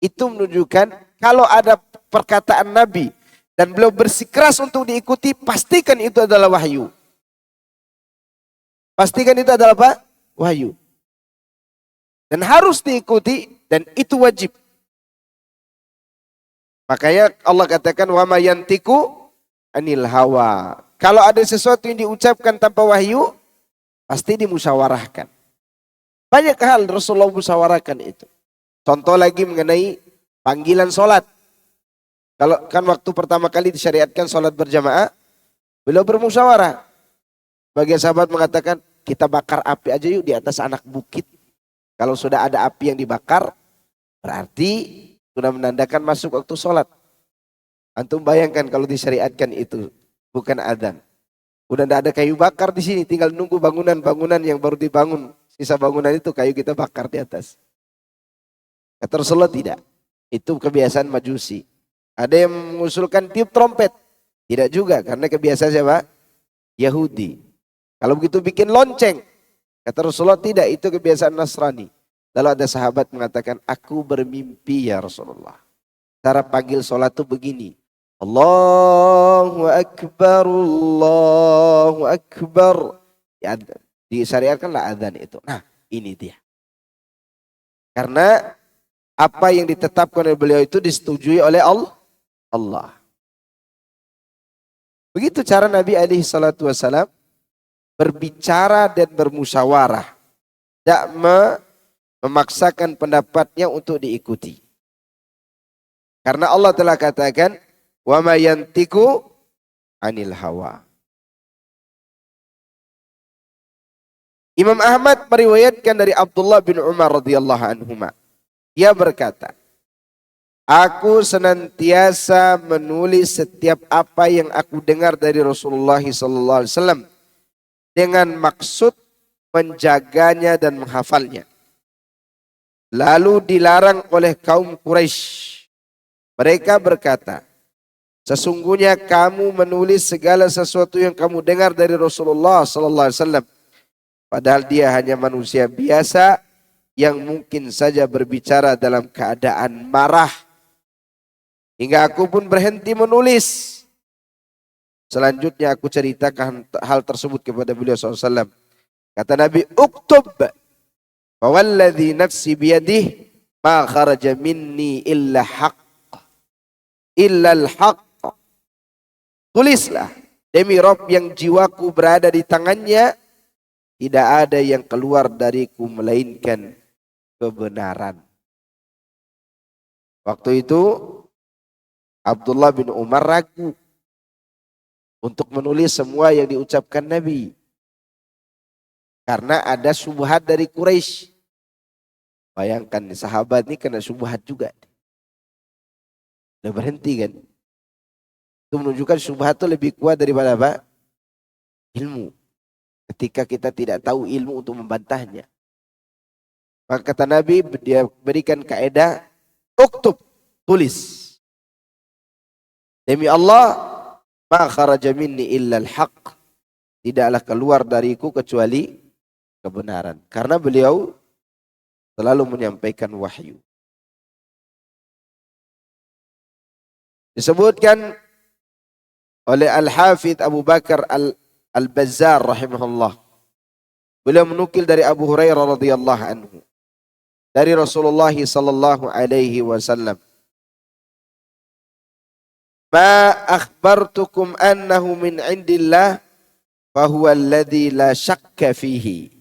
Itu menunjukkan kalau ada perkataan Nabi dan beliau bersikeras untuk diikuti, pastikan itu adalah wahyu. Pastikan itu adalah apa? Wahyu. Dan harus diikuti dan itu wajib. Makanya Allah katakan wa ma yantiku anil hawa. Kalau ada sesuatu yang diucapkan tanpa wahyu, pasti dimusyawarahkan. Banyak hal Rasulullah musyawarahkan itu. Contoh lagi mengenai panggilan sholat. Kalau kan waktu pertama kali disyariatkan sholat berjamaah, beliau bermusyawarah. Bagian sahabat mengatakan, kita bakar api aja yuk di atas anak bukit. Kalau sudah ada api yang dibakar, berarti sudah menandakan masuk waktu sholat. Antum bayangkan kalau disyariatkan itu, bukan adzan. Udah tidak ada kayu bakar di sini, tinggal nunggu bangunan-bangunan yang baru dibangun. Sisa bangunan itu kayu kita bakar di atas. Kata Rasulullah tidak. Itu kebiasaan Majusi. Ada yang mengusulkan tiup trompet. Tidak juga, karena kebiasaan siapa? Yahudi. Kalau begitu bikin lonceng. Kata Rasulullah tidak, itu kebiasaan Nasrani. Lalu ada sahabat mengatakan, aku bermimpi ya Rasulullah. Cara panggil sholat itu begini. Allahu Akbar, Allahu Akbar. Ya, disyariatkanlah adzan itu. Nah, ini dia. Karena apa yang ditetapkan oleh beliau itu disetujui oleh Allah. Begitu cara Nabi SAW berbicara dan bermusyawarah. Tidak memaksakan pendapatnya untuk diikuti. Karena Allah telah katakan, wa ma yantiqu anil hawa. Imam Ahmad meriwayatkan dari Abdullah bin Umar radhiyallahu anhuma. Dia berkata, aku senantiasa menulis setiap apa yang aku dengar dari Rasulullah sallallahu alaihi wasallam dengan maksud menjaganya dan menghafalnya. Lalu dilarang oleh kaum Quraisy. Mereka berkata, sesungguhnya kamu menulis segala sesuatu yang kamu dengar dari Rasulullah sallallahu alaihi wasallam. Padahal dia hanya manusia biasa yang mungkin saja berbicara dalam keadaan marah. Hingga aku pun berhenti menulis. Selanjutnya aku ceritakan hal tersebut kepada beliau SAW. Kata Nabi, uktub. Fawalladhi nafsi biyadih ma kharaja minni illa haqq. Illa al-haqq. Tulislah. Demi Rabb yang jiwaku berada di tangannya. Tidak ada yang keluar dariku melainkan kebenaran. Waktu itu Abdullah bin Umar ragu untuk menulis semua yang diucapkan Nabi. Karena ada syubhat dari Quraisy. Bayangkan sahabat ini kena syubhat juga. Udah berhenti kan. Itu menunjukkan syubhat itu lebih kuat daripada apa? Ilmu. Ketika kita tidak tahu ilmu untuk membantahnya. Maka kata Nabi, dia berikan kaedah, uktub, tulis. Demi Allah, ma kharaja minni illa al-haq. Tidaklah keluar dariku kecuali kebenaran. Karena beliau selalu menyampaikan wahyu. Disebutkan oleh Al-Hafidh Abu Bakar Al-Bazzar rahimahullah. Beliau menukil dari Abu Hurairah radhiyallahu anhu. Dari Rasulullah sallallahu alaihi wasallam. Ma akhbartukum annahu min indillah fahuwa alladhi la syakka fihi.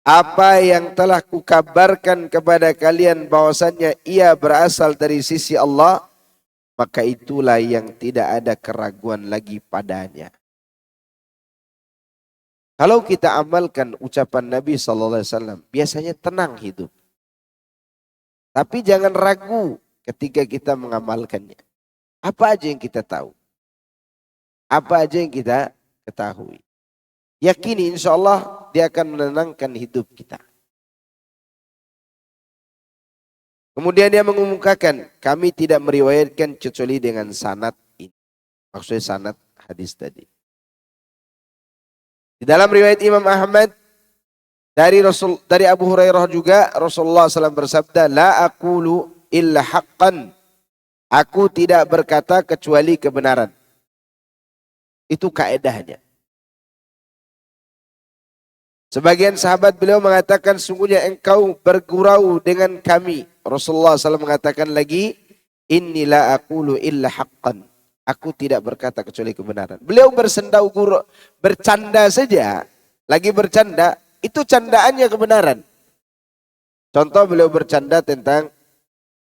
Apa yang telah kukabarkan kepada kalian bahwasannya ia berasal dari sisi Allah, maka itulah yang tidak ada keraguan lagi padanya. Kalau kita amalkan ucapan Nabi SAW, biasanya tenang hidup. Tapi jangan ragu ketika kita mengamalkannya. Apa aja yang kita tahu? Apa aja yang kita ketahui? Yakini insya Allah dia akan menenangkan hidup kita. Kemudian dia mengumumkakan, kami tidak meriwayatkan kecuali dengan sanad ini. Maksudnya sanad hadis tadi. Di dalam riwayat Imam Ahmad dari Abu Hurairah juga Rasulullah SAW bersabda, la aqulu illa haqqan. Aku tidak berkata kecuali kebenaran. Itu kaedahnya. Sebagian sahabat beliau mengatakan, sungguhnya engkau bergurau dengan kami. Rasulullah SAW mengatakan lagi, inni la aqulu illa haqqan. Aku tidak berkata kecuali kebenaran. Beliau bersendau guru, bercanda saja. Lagi bercanda, itu candaannya kebenaran. Contoh beliau bercanda tentang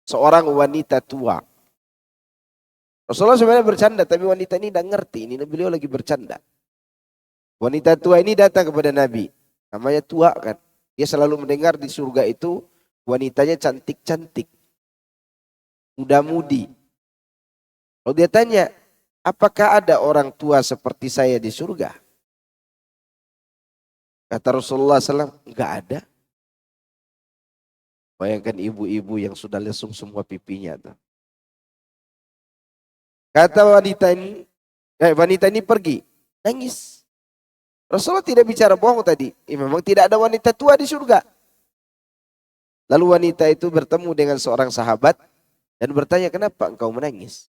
seorang wanita tua. Rasulullah sebenarnya bercanda, tapi wanita ini tidak ngerti. Ini beliau lagi bercanda. Wanita tua ini datang kepada Nabi. Namanya tua kan. Dia selalu mendengar di surga itu wanitanya cantik-cantik. Muda-mudi. Lalu dia tanya, apakah ada orang tua seperti saya di surga? Kata Rasulullah SAW, enggak ada. Bayangkan ibu-ibu yang sudah lesung semua pipinya. Kata wanita ini pergi, nangis. Rasulullah tidak bicara bohong tadi. Memang tidak ada wanita tua di surga. Lalu wanita itu bertemu dengan seorang sahabat dan bertanya, kenapa engkau menangis?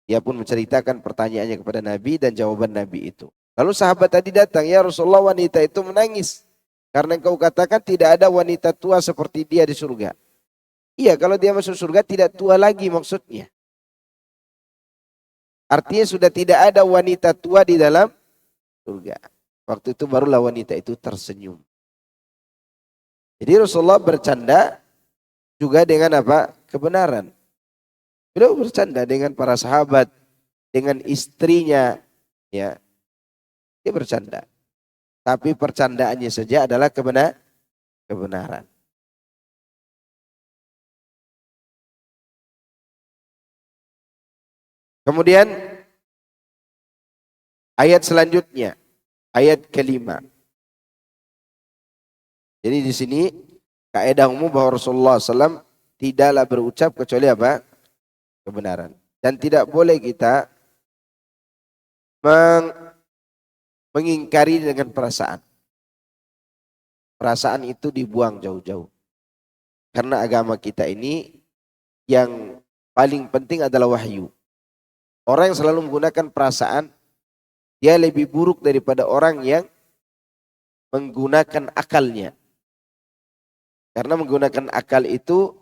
Dia pun menceritakan pertanyaannya kepada Nabi dan jawaban Nabi itu. Lalu sahabat tadi datang, ya Rasulullah, wanita itu menangis. Karena engkau katakan tidak ada wanita tua seperti dia di surga. Iya, kalau dia masuk surga tidak tua lagi maksudnya. Artinya sudah tidak ada wanita tua di dalam surga. Waktu itu barulah wanita itu tersenyum. Jadi Rasulullah bercanda juga dengan apa? Kebenaran. Beliau bercanda dengan para sahabat, dengan istrinya, ya. Dia bercanda. Tapi percandaannya saja adalah kebenaran. Kemudian ayat selanjutnya, ayat kelima. Jadi di sini kaidah umum bahwa Rasulullah SAW tidaklah berucap kecuali apa? Kebenaran. Dan tidak boleh kita mengingkari dengan perasaan. Perasaan itu dibuang jauh-jauh. Karena agama kita ini yang paling penting adalah wahyu. Orang yang selalu menggunakan perasaan, dia lebih buruk daripada orang yang menggunakan akalnya. Karena menggunakan akal itu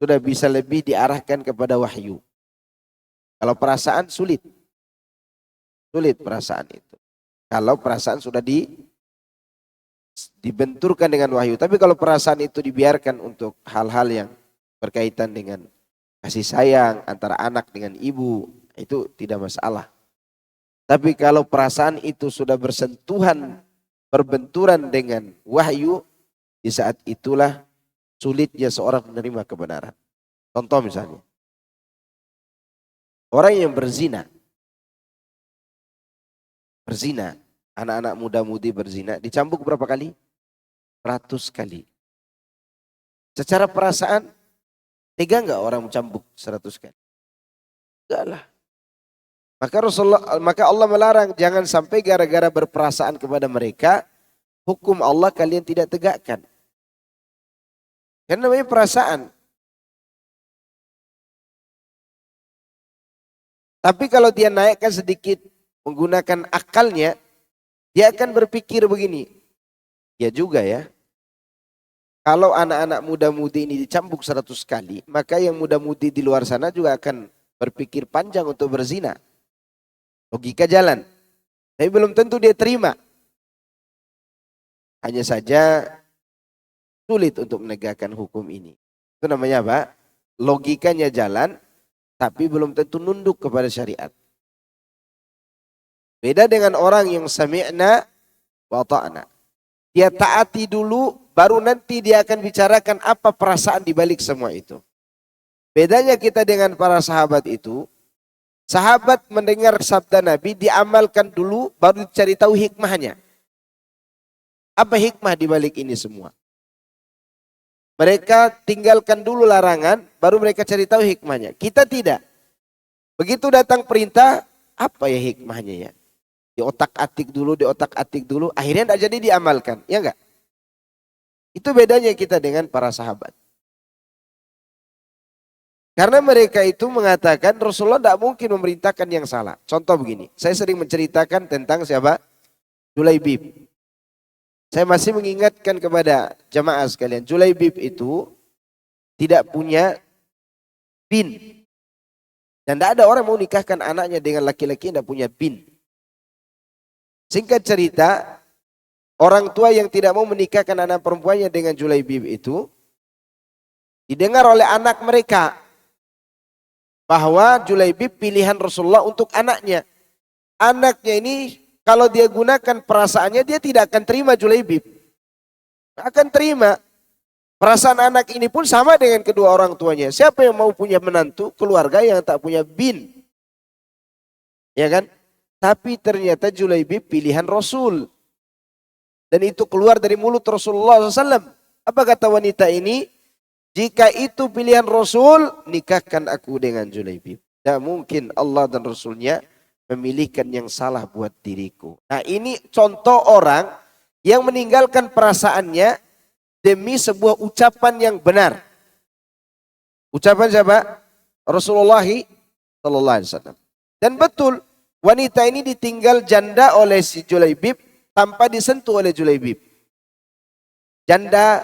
sudah bisa lebih diarahkan kepada wahyu. Kalau perasaan sulit. Sulit perasaan itu. Kalau perasaan sudah dibenturkan dengan wahyu. Tapi kalau perasaan itu dibiarkan untuk hal-hal yang berkaitan dengan kasih sayang antara anak dengan ibu, itu tidak masalah. Tapi kalau perasaan itu sudah bersentuhan, berbenturan dengan wahyu, di saat itulah sulitnya seorang menerima kebenaran. Contoh misalnya, orang yang berzina, anak-anak muda-mudi berzina, dicambuk berapa kali? 100 kali. Secara perasaan, tega nggak orang mencambuk 100 kali? Enggak lah. Maka Allah melarang jangan sampai gara-gara berperasaan kepada mereka, hukum Allah kalian tidak tegakkan. Karena namanya perasaan. Tapi kalau dia naikkan sedikit menggunakan akalnya, dia akan berpikir begini. Ya juga ya. Kalau anak-anak muda-mudi ini dicambuk 100 kali, maka yang muda-mudi di luar sana juga akan berpikir panjang untuk berzina. Logika jalan. Tapi belum tentu dia terima. Hanya saja sulit untuk menegakkan hukum ini. Itu namanya apa? Logikanya jalan, tapi belum tentu nunduk kepada syariat. Beda dengan orang yang sami'na wa ta'na. Dia taati dulu, baru nanti dia akan bicarakan apa perasaan di balik semua itu. Bedanya kita dengan para sahabat itu, sahabat mendengar sabda Nabi, diamalkan dulu, baru cari tahu hikmahnya. Apa hikmah di balik ini semua? Mereka tinggalkan dulu larangan, baru mereka cari tahu hikmahnya. Kita tidak. Begitu datang perintah, apa ya hikmahnya ya? Di otak-atik dulu, akhirnya tidak jadi diamalkan. Ya enggak? Itu bedanya kita dengan para sahabat. Karena mereka itu mengatakan Rasulullah tidak mungkin memerintahkan yang salah. Contoh begini, saya sering menceritakan tentang siapa? Julaibib. Saya masih mengingatkan kepada jamaah sekalian, Julaibib itu tidak punya bin. Dan tidak ada orang mau nikahkan anaknya dengan laki-laki yang tidak punya bin. Singkat cerita, orang tua yang tidak mau menikahkan anak perempuannya dengan Julaibib itu, didengar oleh anak mereka bahwa Julaibib pilihan Rasulullah untuk anaknya. Anaknya ini kalau dia gunakan perasaannya, dia tidak akan terima Julaibib. Akan terima. Perasaan anak ini pun sama dengan kedua orang tuanya. Siapa yang mau punya menantu, keluarga yang tak punya bin? Ya kan? Tapi ternyata Julaibib pilihan Rasul. Dan itu keluar dari mulut Rasulullah SAW. Apa kata wanita ini? Jika itu pilihan Rasul, nikahkan aku dengan Julaibib. Tidak mungkin Allah dan Rasulnya memilihkan yang salah buat diriku. Nah ini contoh orang yang meninggalkan perasaannya demi sebuah ucapan yang benar. Ucapan siapa? Rasulullah SAW. Dan betul, wanita ini ditinggal janda oleh si Julaibib tanpa disentuh oleh Julaibib. Janda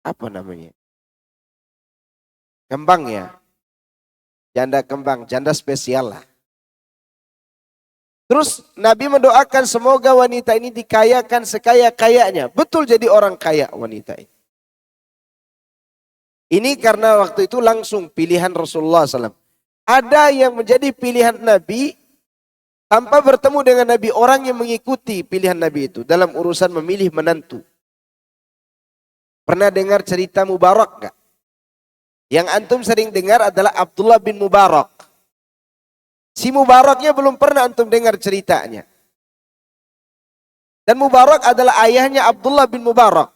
apa namanya? Kembang ya. Janda kembang, janda spesial lah. Terus Nabi mendoakan semoga wanita ini dikayakan sekaya-kayanya. Betul jadi orang kaya wanita ini. Ini karena waktu itu langsung pilihan Rasulullah SAW. Ada yang menjadi pilihan Nabi tanpa bertemu dengan Nabi. Orang yang mengikuti pilihan Nabi itu dalam urusan memilih menantu. Pernah dengar cerita Mubarak gak? Yang antum sering dengar adalah Abdullah bin Mubarak. Si Mubaraknya belum pernah antum dengar ceritanya. Dan Mubarak adalah ayahnya Abdullah bin Mubarak.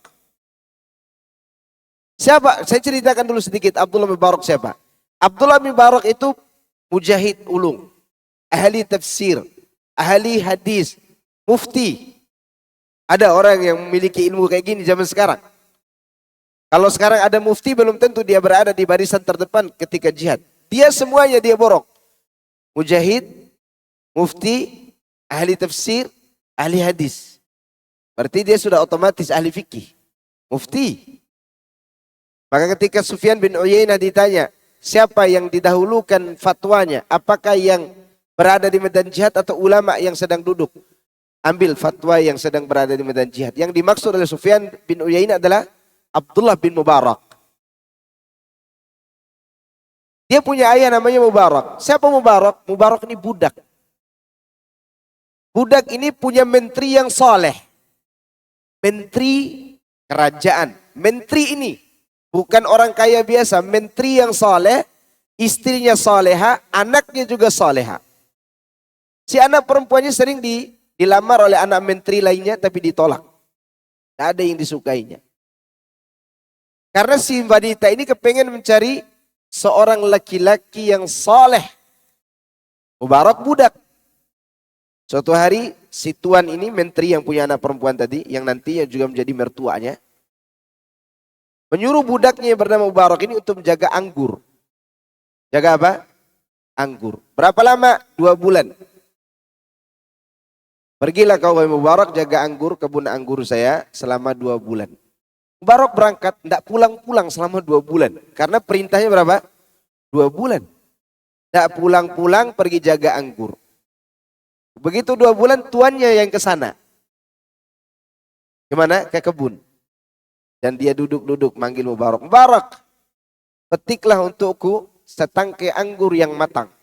Siapa? Saya ceritakan dulu sedikit Abdullah bin Mubarak siapa. Abdullah bin Mubarak itu mujahid ulung, ahli tafsir, ahli hadis, mufti. Ada orang yang memiliki ilmu kayak gini zaman sekarang. Kalau sekarang ada mufti belum tentu dia berada di barisan terdepan ketika jihad. Dia semuanya dia borong. Mujahid, mufti, ahli tafsir, ahli hadis. Berarti dia sudah otomatis ahli fikih. Mufti. Maka ketika Sufyan bin Uyainah ditanya, siapa yang didahulukan fatwanya? Apakah yang berada di medan jihad atau ulama yang sedang duduk? Ambil fatwa yang sedang berada di medan jihad. Yang dimaksud oleh Sufyan bin Uyainah adalah Abdullah bin Mubarak. Dia punya ayah namanya Mubarak. Siapa Mubarak? Mubarak ini budak. Budak ini punya menteri yang soleh. Menteri kerajaan. Menteri ini bukan orang kaya biasa. Menteri yang soleh, istrinya soleha, anaknya juga soleha. Si anak perempuannya sering dilamar oleh anak menteri lainnya tapi ditolak. Tidak ada yang disukainya. Karena si wanita ini kepengen mencari seorang laki-laki yang soleh. Mubarak budak. Suatu hari si tuan ini, menteri yang punya anak perempuan tadi, yang nantinya juga menjadi mertuanya, menyuruh budaknya yang bernama Mubarak ini untuk menjaga anggur. Jaga apa? Anggur. Berapa lama? 2 bulan. Pergilah kau wahai Mubarak jaga anggur, kebun anggur saya selama 2 bulan. Mubarak berangkat, tidak pulang-pulang selama 2 bulan. Karena perintahnya berapa? 2 bulan. Tidak pulang-pulang pergi jaga anggur. Begitu 2 bulan tuannya yang ke sana. Kemana? Ke kebun. Dan dia duduk-duduk manggil Mubarak. Mubarak, petiklah untukku setangkai anggur yang matang.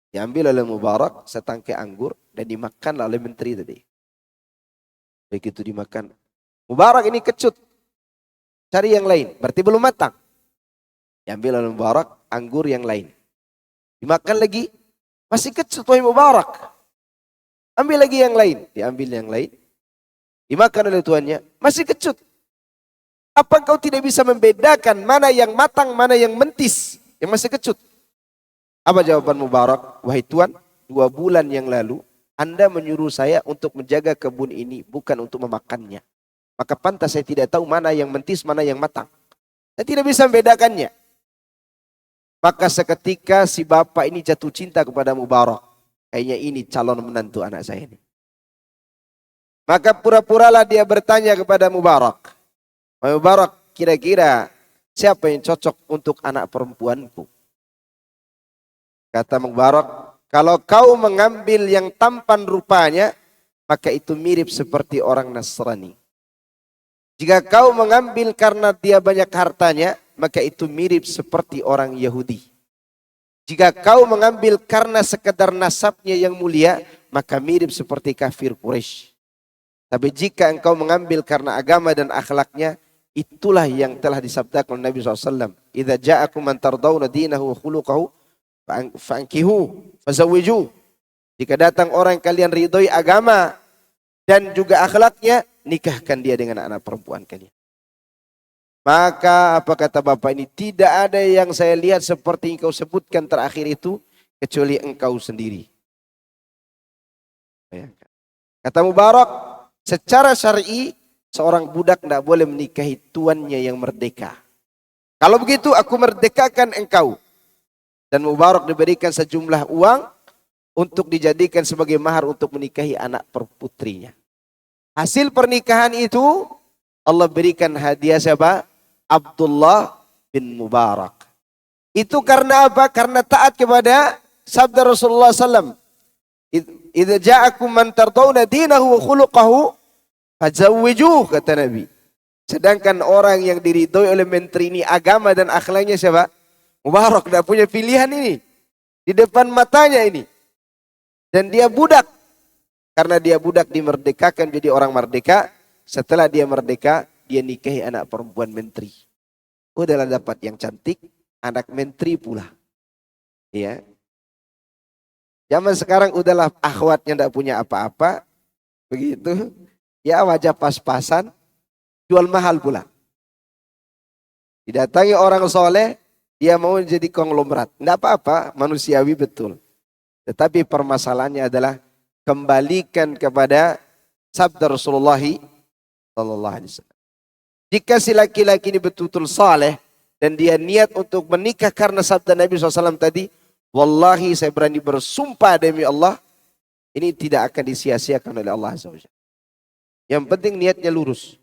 Diambil oleh Mubarak setangkai anggur dan dimakan oleh menteri tadi. Begitu dimakan, Mubarak ini kecut. Cari yang lain, berarti belum matang. Diambil oleh Mubarak anggur yang lain. Dimakan lagi, masih kecut wahai Mubarak. Ambil lagi yang lain, diambil yang lain. Dimakan oleh tuannya, masih kecut. Apa engkau tidak bisa membedakan mana yang matang, mana yang mentis, yang masih kecut? Apa jawaban Mubarak? Wahai tuan, 2 bulan yang lalu Anda menyuruh saya untuk menjaga kebun ini, bukan untuk memakannya. Maka pantas saya tidak tahu mana yang mentis, mana yang matang. Saya tidak bisa membedakannya. Maka seketika si bapak ini jatuh cinta kepada Mubarak. Kayaknya ini calon menantu anak saya ini. Maka pura-puralah dia bertanya kepada Mubarak. Mubarak, kira-kira siapa yang cocok untuk anak perempuanku? Kata Mubarak, kalau kau mengambil yang tampan rupanya, maka itu mirip seperti orang Nasrani. Jika kau mengambil karena dia banyak hartanya, maka itu mirip seperti orang Yahudi. Jika kau mengambil karena sekedar nasabnya yang mulia, maka mirip seperti kafir Quraisy. Tapi jika engkau mengambil karena agama dan akhlaknya, itulah yang telah disabdakan Nabi SAW. Idza ja'akum man tardawna dinahu wa khuluquhu fa'ankihu fazawwiju. Jika datang orang yang kalian ridhoi agama dan juga akhlaknya, nikahkan dia dengan anak perempuan kalian. Maka apa kata bapak ini? Tidak ada yang saya lihat seperti yang kau sebutkan terakhir itu, kecuali engkau sendiri. Kata Mubarak, secara syar'i seorang budak tidak boleh menikahi tuannya yang merdeka. Kalau begitu aku merdekakan engkau. Dan Mubarak diberikan sejumlah uang untuk dijadikan sebagai mahar untuk menikahi anak perputrinya. Hasil pernikahan itu Allah berikan hadiah siapa? Abdullah bin Mubarak. Itu karena apa? Karena taat kepada sabda Rasulullah SAW. idza ja'akum man tardawna dinahu wa khuluquhu fazawwijuh, kata Nabi. Sedangkan orang yang diridhoi oleh menteri ini agama dan akhlaknya siapa? Mubarak, tidak punya pilihan ini. Di depan matanya ini. Dan dia budak. Karena dia budak dimerdekakan jadi orang merdeka. Setelah dia merdeka, dia nikahi anak perempuan menteri. Udahlah dapat yang cantik, anak menteri pula. Ya. Zaman sekarang udahlah akhwatnya tidak punya apa-apa. Begitu. Ya wajah pas-pasan. Jual mahal pula. Didatangi orang soleh, dia mau jadi konglomerat. Tidak apa-apa, manusiawi betul. Tetapi permasalahannya adalah kembalikan kepada sabda Rasulullah sallallahu alaihi wasallam. Jika si laki-laki ini betul-betul saleh dan dia niat untuk menikah karena sabda Nabi SAW tadi, wallahi saya berani bersumpah demi Allah, ini tidak akan disia-siakan oleh Allah Azza wa Jalla. Yang penting niatnya lurus.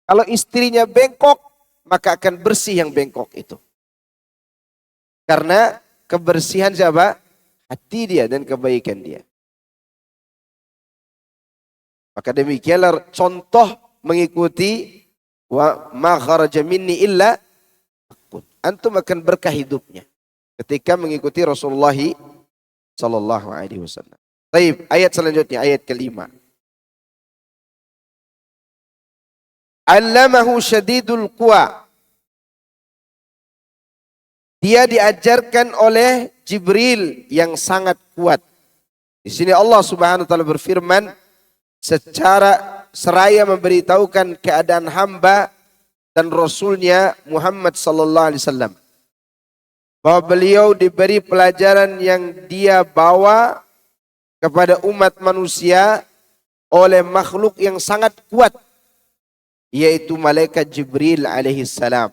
Kalau istrinya bengkok, maka akan bersih yang bengkok itu. Karena kebersihan siapa? Hati dia dan kebaikan dia. Maka demikianlah contoh mengikuti wa ma kharaja minni illa antum akan berkah hidupnya ketika mengikuti Rasulullah sallallahu alaihi wasallam. Baik, ayat selanjutnya ayat kelima. Allamahu syadidul quwa. Dia diajarkan oleh Jibril yang sangat kuat. Di sini Allah Subhanahu wa taala berfirman secara seraya memberitahukan keadaan hamba dan Rasulnya Muhammad sallallahu alaihi wasallam. Bahwa beliau diberi pelajaran yang dia bawa kepada umat manusia oleh makhluk yang sangat kuat, yaitu malaikat Jibril alaihi salam.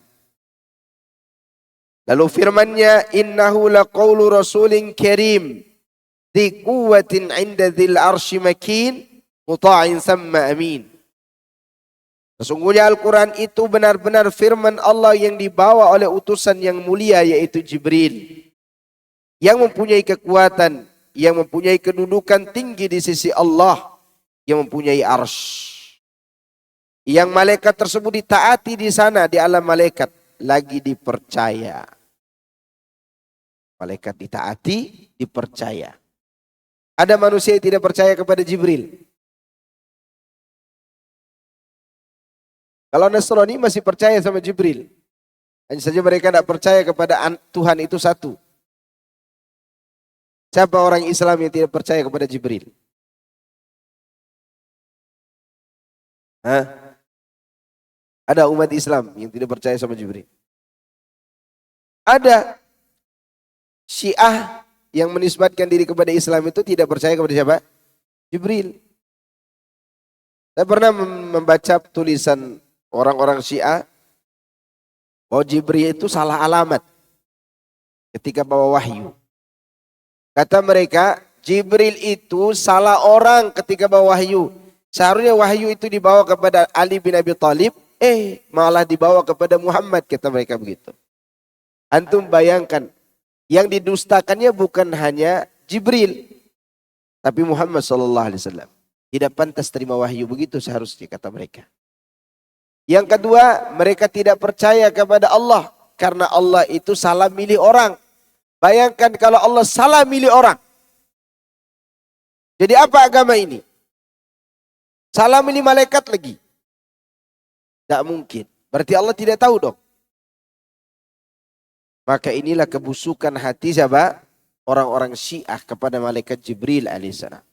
Lalu firman-Nya, innahu laqaulu rasulin karim dzi quwwatin 'inda dzil arsy makin muta'in thamma amin. Sesungguhnya Al-Quran itu benar-benar firman Allah yang dibawa oleh utusan yang mulia, yaitu Jibril, yang mempunyai kekuatan, yang mempunyai kedudukan tinggi di sisi Allah, yang mempunyai arsy. Yang malaikat tersebut ditaati di sana di alam malaikat, lagi dipercaya. Malaikat ditaati, dipercaya. Ada manusia yang tidak percaya kepada Jibril. Kalau Nasrani masih percaya sama Jibril. Hanya saja mereka tidak percaya kepada Tuhan itu satu. Siapa orang Islam yang tidak percaya kepada Jibril? Hah? Ada umat Islam yang tidak percaya sama Jibril? Ada. Syiah yang menisbatkan diri kepada Islam itu tidak percaya kepada siapa? Jibril. Saya pernah membaca tulisan orang-orang Syiah bahwa Jibril itu salah alamat ketika bawa wahyu. Kata mereka, Jibril itu salah orang ketika bawa wahyu. Seharusnya wahyu itu dibawa kepada Ali bin Abi Thalib, malah dibawa kepada Muhammad, kata mereka begitu. Antum bayangkan, yang didustakannya bukan hanya Jibril, tapi Muhammad SAW. Tidak pantas terima wahyu begitu seharusnya, kata mereka. Yang kedua, mereka tidak percaya kepada Allah, karena Allah itu salah milih orang. Bayangkan kalau Allah salah milih orang. Jadi apa agama ini? Salah milih malaikat lagi. Tidak mungkin. Berarti Allah tidak tahu dong. Maka inilah kebusukan hati siapa? Orang-orang Syiah kepada malaikat Jibril alaihissalam.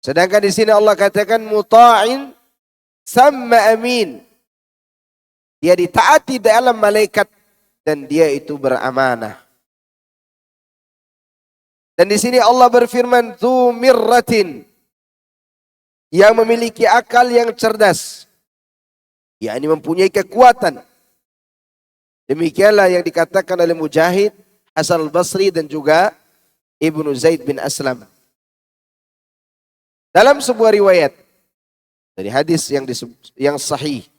Sedangkan di sini Allah katakan muta'in samma amin. Dia ditaati dalam malaikat dan dia itu beramanah. Dan di sini Allah berfirman dzu mirratin, yang memiliki akal yang cerdas, yakni mempunyai kekuatan. Demikianlah yang dikatakan oleh Mujahid, Hasan al-Basri dan juga Ibnu Zaid bin Aslam. Dalam sebuah riwayat dari hadis yang sahih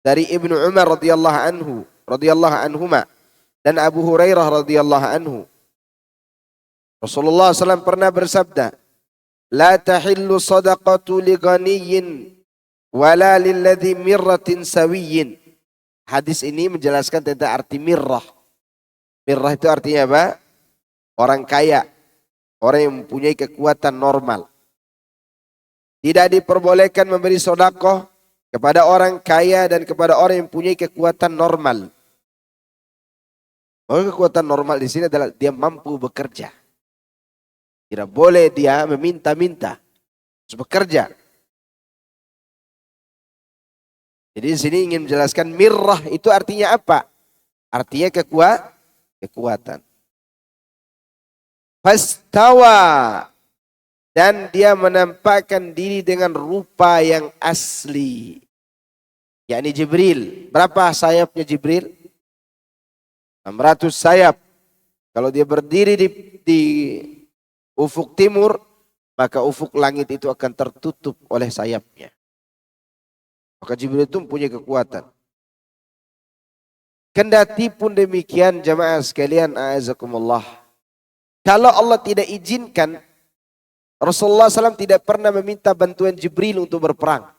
dari Ibnu Umar radhiyallahu anhuma dan Abu Hurairah radhiyallahu anhu, Rasulullah SAW pernah bersabda, la tahillu sadaqatu li ghaniyyin wala lilladhi mirratin sawiyyin. Hadis ini menjelaskan tentang arti mirrah. Mirrah itu artinya apa? Orang kaya, orang yang mempunyai kekuatan normal. Tidak diperbolehkan memberi sedekah kepada orang kaya dan kepada orang yang mempunyai kekuatan normal. Bahwa kekuatan normal di sini adalah dia mampu bekerja. Tidak boleh dia meminta-minta, harus bekerja. Jadi di sini ingin menjelaskan mirrah itu artinya apa? Artinya kekuatan. Fastawa, dan dia menampakkan diri dengan rupa yang asli. Yakni Jibril. Berapa sayapnya Jibril? 600 sayap. Kalau dia berdiri di ufuk timur, maka ufuk langit itu akan tertutup oleh sayapnya. Maka Jibril itu mempunyai kekuatan. Kendati pun demikian jamaah sekalian, a'azakumullah. Kalau Allah tidak izinkan, Rasulullah SAW tidak pernah meminta bantuan Jibril untuk berperang.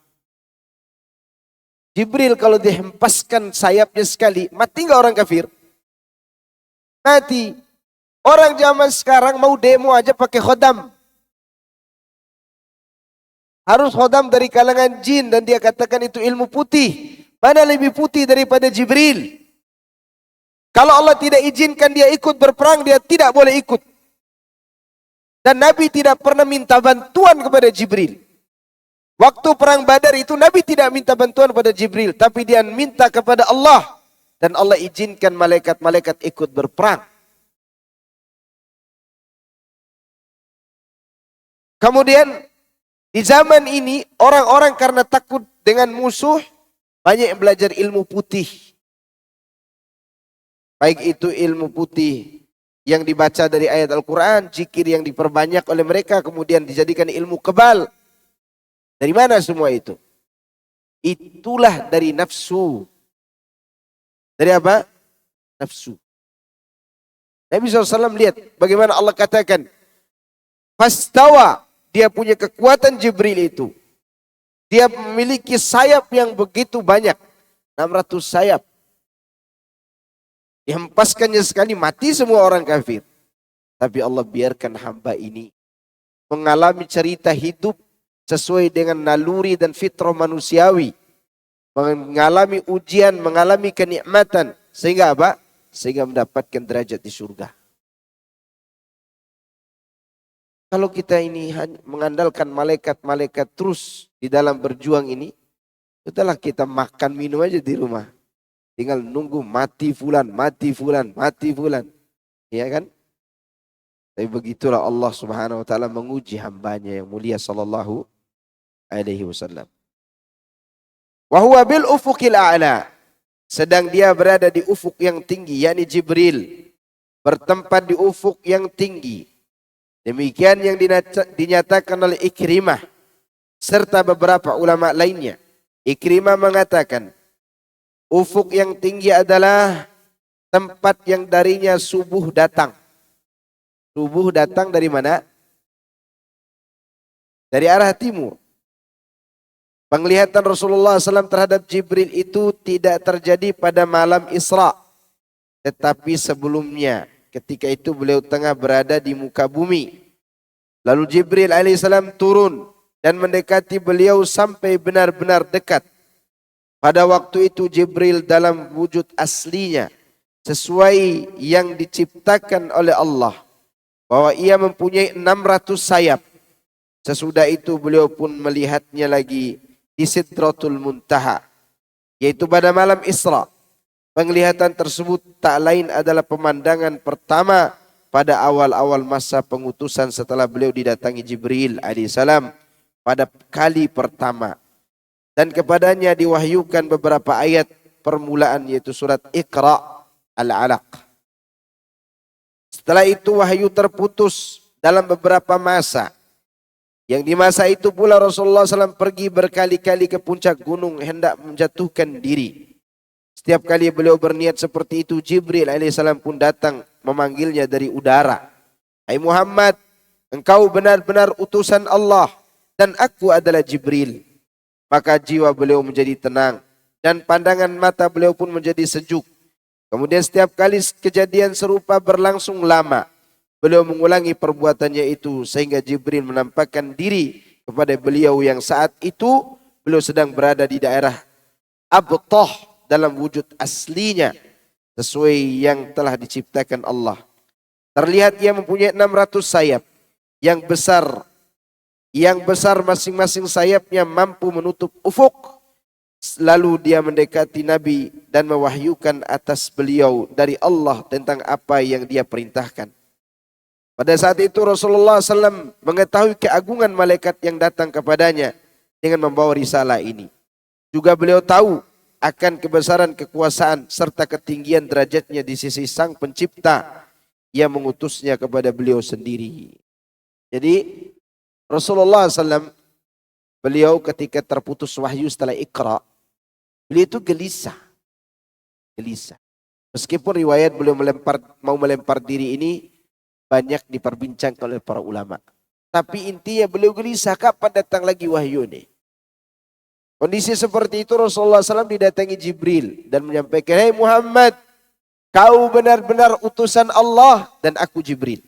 Jibril kalau dihempaskan sayapnya sekali, mati nggak orang kafir? Mati. Orang zaman sekarang mau demo aja pakai khodam. Harus khodam dari kalangan jin dan dia katakan itu ilmu putih. Mana lebih putih daripada Jibril? Kalau Allah tidak izinkan dia ikut berperang, dia tidak boleh ikut. Dan Nabi tidak pernah minta bantuan kepada Jibril. Waktu perang Badar itu Nabi tidak minta bantuan kepada Jibril, tapi dia minta kepada Allah. Dan Allah izinkan malaikat-malaikat ikut berperang. Kemudian di zaman ini orang-orang karena takut dengan musuh banyak yang belajar ilmu putih. Baik itu ilmu putih yang dibaca dari ayat Al-Quran, zikir yang diperbanyak oleh mereka, kemudian dijadikan ilmu kebal. Dari mana semua itu? Itulah dari nafsu. Dari apa? Nafsu. Nabi SAW lihat bagaimana Allah katakan, fastawa, dia punya kekuatan Jibril itu. Dia memiliki sayap yang begitu banyak. 600 sayap. Dihempaskannya sekali mati semua orang kafir. Tapi Allah biarkan hamba ini mengalami cerita hidup sesuai dengan naluri dan fitrah manusiawi. Mengalami ujian, mengalami kenikmatan. Sehingga apa? Sehingga mendapatkan derajat di surga. Kalau kita ini mengandalkan malaikat-malaikat terus di dalam berjuang ini, sudahlah kita makan minum aja di rumah. Tinggal nunggu mati fulan, mati fulan, mati fulan. Iya kan? Tapi begitulah Allah Subhanahu wa taala menguji hambanya yang mulia sallallahu alaihi wasallam. Wa huwa bil ufuqil a'la. Sedang dia berada di ufuk yang tinggi, yakni Jibril bertempat di ufuk yang tinggi. Demikian yang dinyatakan oleh Ikrimah serta beberapa ulama lainnya. Ikrimah mengatakan, ufuk yang tinggi adalah tempat yang darinya subuh datang. Subuh datang dari mana? Dari arah timur. Penglihatan Rasulullah SAW terhadap Jibril itu tidak terjadi pada malam Isra. Tetapi sebelumnya, ketika itu beliau tengah berada di muka bumi. Lalu Jibril alaihissalam turun dan mendekati beliau sampai benar-benar dekat. Pada waktu itu Jibril dalam wujud aslinya, sesuai yang diciptakan oleh Allah. Bahwa ia mempunyai 600 sayap. Sesudah itu beliau pun melihatnya lagi di Sidratul Muntaha. Yaitu pada malam Isra. Penglihatan tersebut tak lain adalah pemandangan pertama pada awal-awal masa pengutusan setelah beliau didatangi Jibril alaihissalam pada kali pertama. Dan kepadanya diwahyukan beberapa ayat permulaan yaitu surat Iqra Al-Alaq. Setelah itu wahyu terputus dalam beberapa masa. Yang di masa itu pula Rasulullah SAW pergi berkali-kali ke puncak gunung hendak menjatuhkan diri. Setiap kali beliau berniat seperti itu, Jibril alaihissalam pun datang memanggilnya dari udara. Hai Muhammad, engkau benar-benar utusan Allah dan aku adalah Jibril. Maka jiwa beliau menjadi tenang dan pandangan mata beliau pun menjadi sejuk. Kemudian setiap kali kejadian serupa berlangsung lama, beliau mengulangi perbuatannya itu sehingga Jibril menampakkan diri kepada beliau yang saat itu beliau sedang berada di daerah Abtah dalam wujud aslinya sesuai yang telah diciptakan Allah. Terlihat dia mempunyai 600 sayap yang besar masing-masing sayapnya mampu menutup ufuk. Lalu dia mendekati Nabi dan mewahyukan atas beliau dari Allah tentang apa yang dia perintahkan. Pada saat itu Rasulullah SAW mengetahui keagungan malaikat yang datang kepadanya dengan membawa risalah ini. Juga beliau tahu akan kebesaran kekuasaan serta ketinggian derajatnya di sisi Sang Pencipta yang mengutusnya kepada beliau sendiri. Jadi Rasulullah SAW, beliau ketika terputus wahyu setelah Iqra, beliau itu gelisah. Meskipun riwayat beliau mau melempar diri ini banyak diperbincangkan oleh para ulama. Tapi intinya beliau gelisah, kapan datang lagi wahyu ini? Kondisi seperti itu Rasulullah SAW didatangi Jibril dan menyampaikan, "Hei Muhammad, kau benar-benar utusan Allah dan aku Jibril."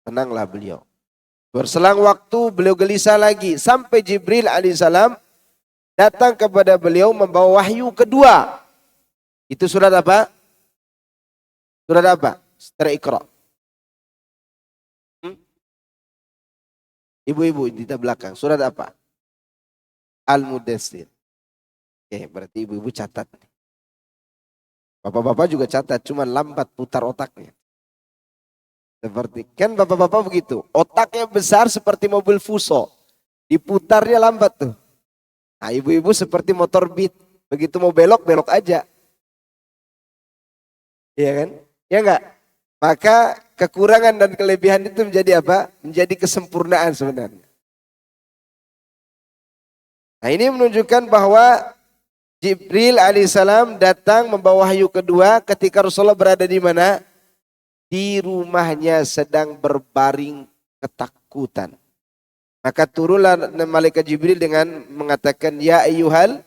Tenanglah beliau. Berselang waktu beliau gelisah lagi sampai Jibril alaihissalam datang kepada beliau membawa wahyu kedua. Itu surat apa? Surat apa? Setelah Iqra. Ibu-ibu di belakang, surat apa? Al-Mudaththir. Oke, berarti ibu-ibu catat. Bapak-bapak juga catat, cuma lambat putar otaknya. Seperti kan bapak-bapak begitu, otaknya besar seperti mobil Fuso, diputarnya lambat tuh. Nah, ibu-ibu seperti motor Beat, begitu mau belok aja. Iya kan? Ya enggak? Maka kekurangan dan kelebihan itu menjadi apa? Menjadi kesempurnaan sebenarnya. Nah, ini menunjukkan bahwa Jibril alaihissalam datang membawa wahyu kedua ketika Rasulullah berada di mana? Di rumahnya sedang berbaring ketakutan. Maka turunlah malaikat Jibril dengan mengatakan, "Ya ayyuhal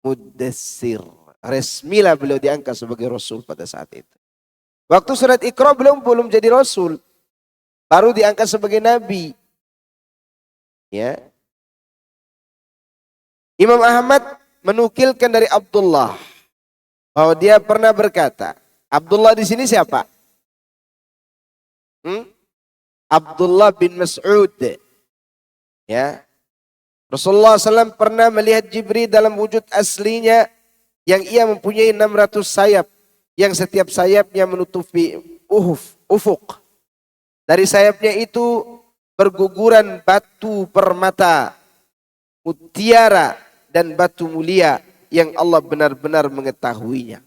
mudaththir." Resmilah beliau diangkat sebagai Rasul pada saat itu. Waktu surat Iqra belum jadi Rasul. Baru diangkat sebagai Nabi. Ya. Imam Ahmad menukilkan dari Abdullah bahwa dia pernah berkata, Abdullah di sini siapa? Abdullah bin Mas'ud. Ya. Rasulullah SAW pernah melihat Jibril dalam wujud aslinya yang ia mempunyai 600 sayap yang setiap sayapnya menutupi ufuk. Dari sayapnya itu berguguran batu permata, mutiara dan batu mulia yang Allah benar-benar mengetahuinya.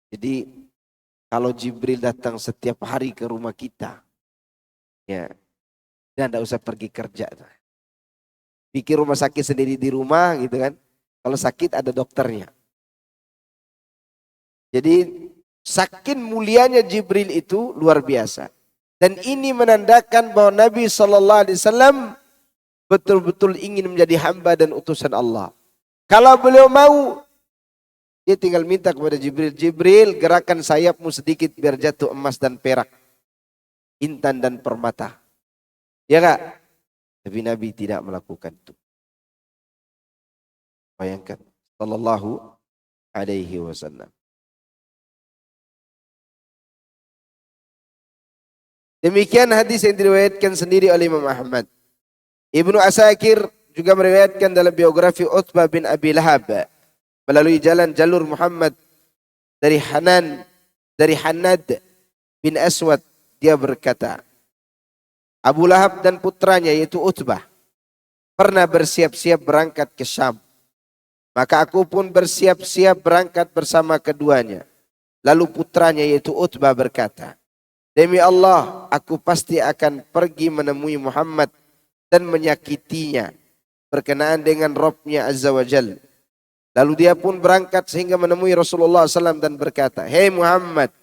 Jadi kalau Jibril datang setiap hari ke rumah kita, ya, dan tidak usah pergi kerja. Bikin rumah sakit sendiri di rumah gitu kan. Kalau sakit ada dokternya. Jadi saking mulianya Jibril itu luar biasa. Dan ini menandakan bahwa Nabi SAW betul-betul ingin menjadi hamba dan utusan Allah. Kalau beliau mau, dia tinggal minta kepada Jibril, Jibril gerakan sayapmu sedikit biar jatuh emas dan perak, intan dan permata. Ya enggak? Tapi Nabi tidak melakukan itu. Bayangkan, sallallahu alaihi wasallam. Demikian hadis yang diriwayatkan sendiri oleh Imam Ahmad. Ibnu Asakir juga meriwayatkan dalam biografi Utbah bin Abi Lahab melalui jalur Muhammad dari Hanad bin Aswad, dia berkata, Abu Lahab dan putranya yaitu Utbah pernah bersiap-siap berangkat ke Syam. Maka aku pun bersiap-siap berangkat bersama keduanya. Lalu putranya yaitu Utbah berkata, demi Allah, aku pasti akan pergi menemui Muhammad dan menyakitinya berkenaan dengan Rabb-Nya Azza wa Jal. Lalu dia pun berangkat sehingga menemui Rasulullah SAW dan berkata, hei Muhammad,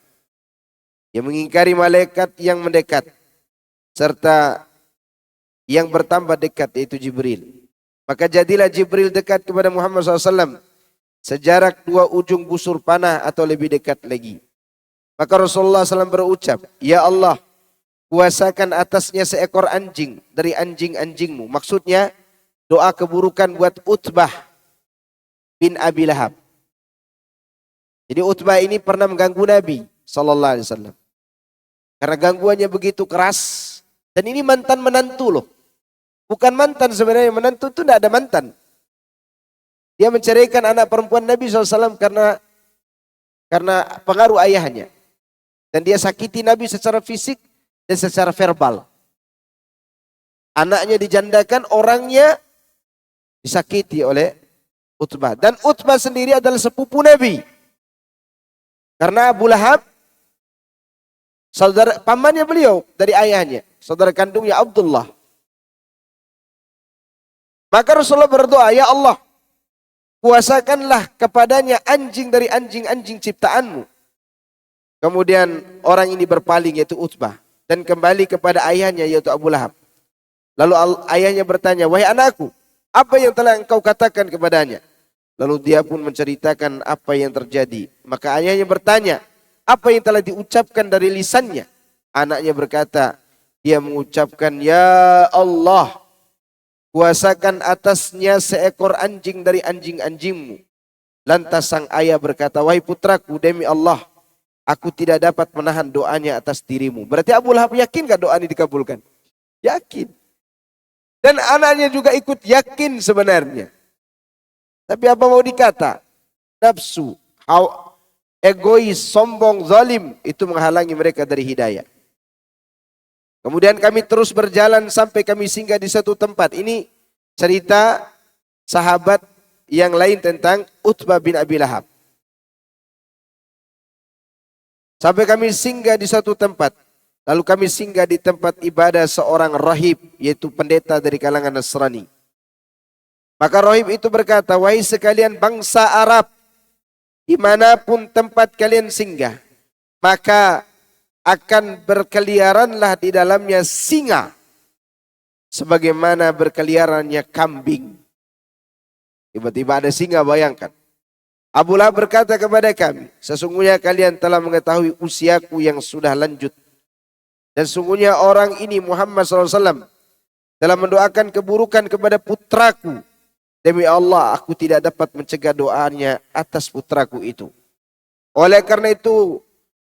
Dia mengingkari malaikat yang mendekat serta yang bertambah dekat yaitu Jibril. Maka jadilah Jibril dekat kepada Muhammad SAW sejarak 2 ujung busur panah atau lebih dekat lagi. Maka Rasulullah SAW berucap, "Ya Allah, kuasakan atasnya seekor anjing dari anjing-anjingmu." Maksudnya doa keburukan buat Utbah bin Abi Lahab. Jadi Utbah ini pernah mengganggu Nabi SAW. Karena gangguannya begitu keras. Dan ini mantan menantu loh. Bukan mantan sebenarnya, menantu itu tidak ada mantan. Dia menceraikan anak perempuan Nabi SAW karena pengaruh ayahnya. Dan dia sakiti Nabi secara fisik dan secara verbal. Anaknya dijandakan, orangnya disakiti oleh Utbah. Dan Utbah sendiri adalah sepupu Nabi. Karena Abu Lahab, saudara pamannya beliau dari ayahnya. Saudara kandungnya Abdullah. Maka Rasulullah berdoa, "Ya Allah, kuasakanlah kepadanya anjing dari anjing-anjing ciptaanmu." Kemudian orang ini berpaling yaitu Utbah. Dan kembali kepada ayahnya yaitu Abu Lahab. Lalu ayahnya bertanya, "Wahai anakku, apa yang telah engkau katakan kepadanya?" Lalu dia pun menceritakan apa yang terjadi. Maka ayahnya bertanya, "Apa yang telah diucapkan dari lisannya?" Anaknya berkata, dia mengucapkan, "Ya Allah, kuasakan atasnya seekor anjing dari anjing-anjingmu." Lantas sang ayah berkata, "Wahai putraku, demi Allah, aku tidak dapat menahan doanya atas dirimu." Berarti Abu Lahab yakin gak doa ini dikabulkan? Yakin. Dan anaknya juga ikut yakin sebenarnya. Tapi apa mau dikata? Nafsu, egois, sombong, zalim, itu menghalangi mereka dari hidayah. Kemudian kami terus berjalan sampai kami singgah di satu tempat. Ini cerita sahabat yang lain tentang Utbah bin Abi Lahab. Sampai kami singgah di satu tempat. Lalu kami singgah di tempat ibadah seorang rahib, yaitu pendeta dari kalangan Nasrani. Maka rahib itu berkata, "Wahai sekalian bangsa Arab, dimanapun tempat kalian singgah, maka akan berkeliaranlah di dalamnya singa, sebagaimana berkeliarannya kambing." Tiba-tiba ada singa, bayangkan. Abu Lahab berkata kepada kami, "Sesungguhnya kalian telah mengetahui usiaku yang sudah lanjut. Dan sungguhnya orang ini Muhammad SAW telah mendoakan keburukan kepada putraku. Demi Allah, aku tidak dapat mencegah doanya atas putraku itu. Oleh karena itu,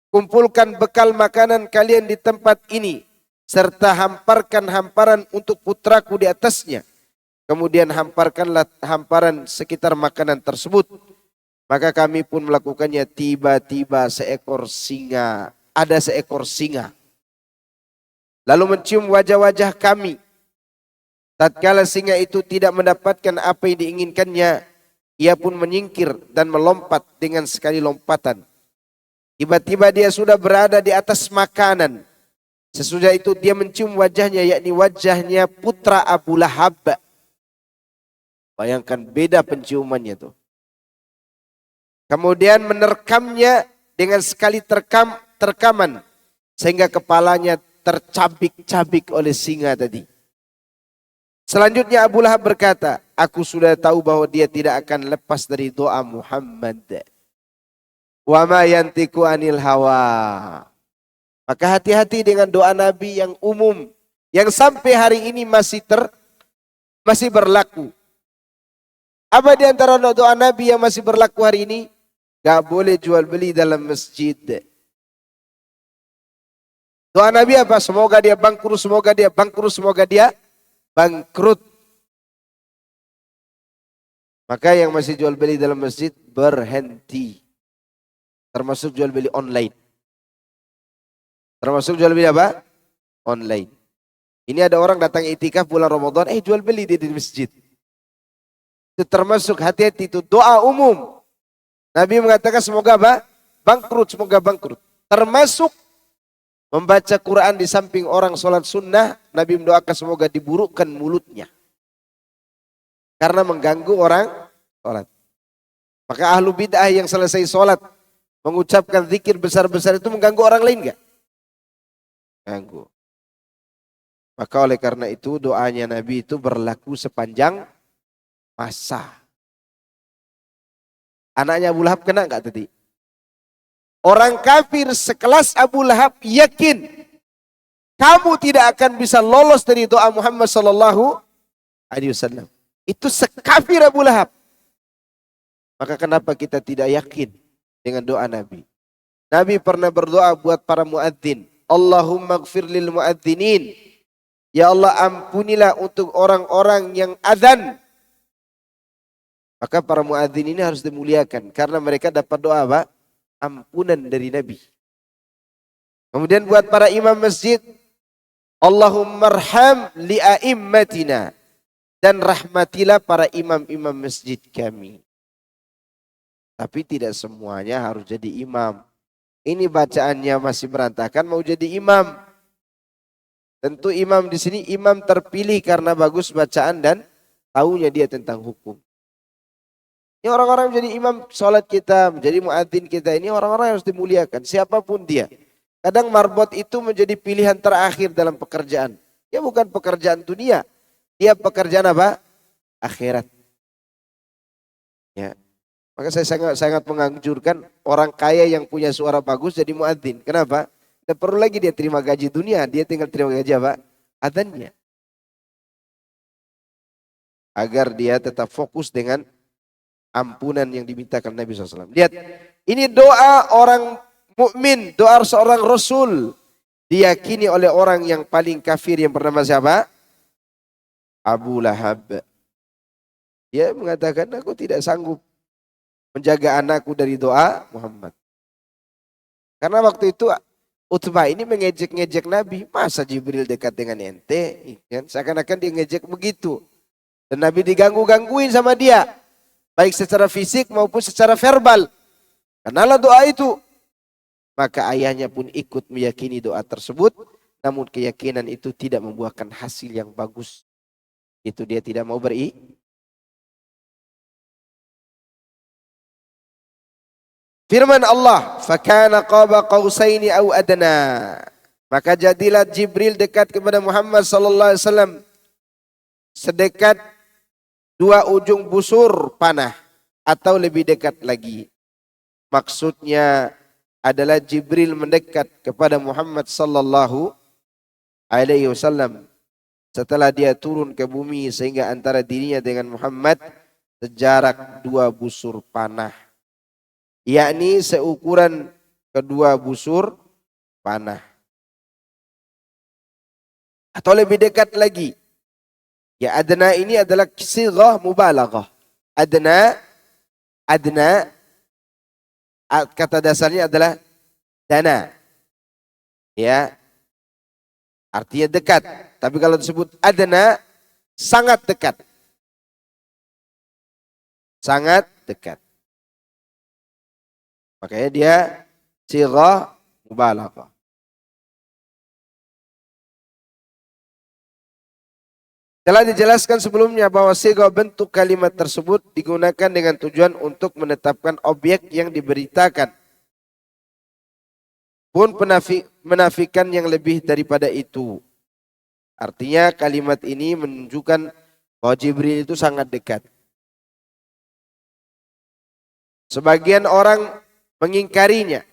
kumpulkan bekal makanan kalian di tempat ini, serta hamparkan hamparan untuk putraku di atasnya. Kemudian hamparkanlah hamparan sekitar makanan tersebut." Maka kami pun melakukannya. Tiba-tiba ada seekor singa. Lalu mencium wajah-wajah kami. Tatkala singa itu tidak mendapatkan apa yang diinginkannya, ia pun menyingkir dan melompat dengan sekali lompatan. Tiba-tiba dia sudah berada di atas makanan. Sesudah itu dia mencium wajahnya, yakni wajahnya putra Abu Lahab. Bayangkan beda penciumannya tuh. Kemudian menerkamnya dengan sekali terkaman. Sehingga kepalanya tercabik-cabik oleh singa tadi. Selanjutnya Abu Lahab berkata, "Aku sudah tahu bahwa dia tidak akan lepas dari doa Muhammad. Wa ma yantiku anil hawa." Maka hati-hati dengan doa Nabi yang umum. Yang sampai hari ini masih berlaku. Apa di antara doa Nabi yang masih berlaku hari ini? Gak boleh jual beli dalam masjid. Doa Nabi apa? Semoga dia bangkrut, semoga dia bangkrut, semoga dia bangkrut. Maka yang masih jual beli dalam masjid berhenti. Termasuk jual beli online. Termasuk jual beli apa? Online. Ini ada orang datang itikaf bulan Ramadan, jual beli di masjid. Itu termasuk, hati-hati, itu doa umum. Nabi mengatakan semoga apa? Bangkrut, semoga bangkrut. Termasuk membaca Quran di samping orang sholat sunnah, Nabi mendoakan semoga diburukkan mulutnya. Karena mengganggu orang sholat. Maka ahlu bid'ah yang selesai sholat mengucapkan zikir besar-besar itu mengganggu orang lain enggak? Ganggu. Maka oleh karena itu doanya Nabi itu berlaku sepanjang masa. Anaknya Abu Lahab kena enggak tadi? Orang kafir sekelas Abu Lahab yakin kamu tidak akan bisa lolos dari doa Muhammad sallallahu alaihi wasallam. Itu sekafir Abu Lahab. Maka kenapa kita tidak yakin dengan doa Nabi? Nabi pernah berdoa buat para muadzin. Allahumma gfir lil muadzinin. Ya Allah ampunilah untuk orang-orang yang azan. Maka para muadzin ini harus dimuliakan. Karena mereka dapat doa apa? Ampunan dari Nabi. Kemudian buat para imam masjid. Allahumma arham li'a'immatina. Dan rahmatilah para imam-imam masjid kami. Tapi tidak semuanya harus jadi imam. Ini bacaannya masih berantakan mau jadi imam. Tentu imam di sini imam terpilih karena bagus bacaan dan tahunya dia tentang hukum. Ini orang-orang menjadi imam sholat kita, menjadi muadzin kita, ini orang-orang yang harus dimuliakan. Siapapun dia. Kadang marbot itu menjadi pilihan terakhir dalam pekerjaan. Dia bukan pekerjaan dunia. Dia pekerjaan apa? Akhirat. Ya. Maka saya sangat menganjurkan orang kaya yang punya suara bagus jadi muadzin. Kenapa? Tidak perlu lagi dia terima gaji dunia. Dia tinggal terima gaji apa? Adzannya. Agar dia tetap fokus dengan ampunan yang dimintakan Nabi SAW. Lihat, ini doa orang mukmin, doa seorang Rasul. Diyakini oleh orang yang paling kafir yang bernama siapa? Abu Lahab. Dia mengatakan, aku tidak sanggup menjaga anakku dari doa Muhammad. Karena waktu itu Utbah ini mengejek-ngejek Nabi. Masa Jibril dekat dengan ente? Seakan-akan dia ngejek begitu. Dan Nabi diganggu-gangguin sama dia. Baik secara fisik maupun secara verbal. Kenalah doa itu. Maka ayahnya pun ikut meyakini doa tersebut. Namun keyakinan itu tidak membuahkan hasil yang bagus. Itu dia tidak mau Firman Allah, "Fakana qaba qausaini aw adna." Maka jadilah Jibril dekat kepada Muhammad sallallahu alaihi wasallam sedekat dua ujung busur panah atau lebih dekat lagi. Maksudnya adalah Jibril mendekat kepada Muhammad sallallahu alaihi wasallam setelah dia turun ke bumi sehingga antara dirinya dengan Muhammad sejarak dua busur panah. Yakni seukuran kedua busur panah. Atau lebih dekat lagi. Ya adna ini adalah sighah mubalaghah. Adna kata dasarnya adalah dana. Ya. Artinya dekat. Tapi kalau disebut adna sangat dekat. Sangat dekat. Makanya dia sighah mubalaghah. Telah dijelaskan sebelumnya bahwa sighah bentuk kalimat tersebut digunakan dengan tujuan untuk menetapkan objek yang diberitakan. Pun menafikan yang lebih daripada itu. Artinya kalimat ini menunjukkan bahwa Jibril itu sangat dekat. Sebagian orang mengingkarinya.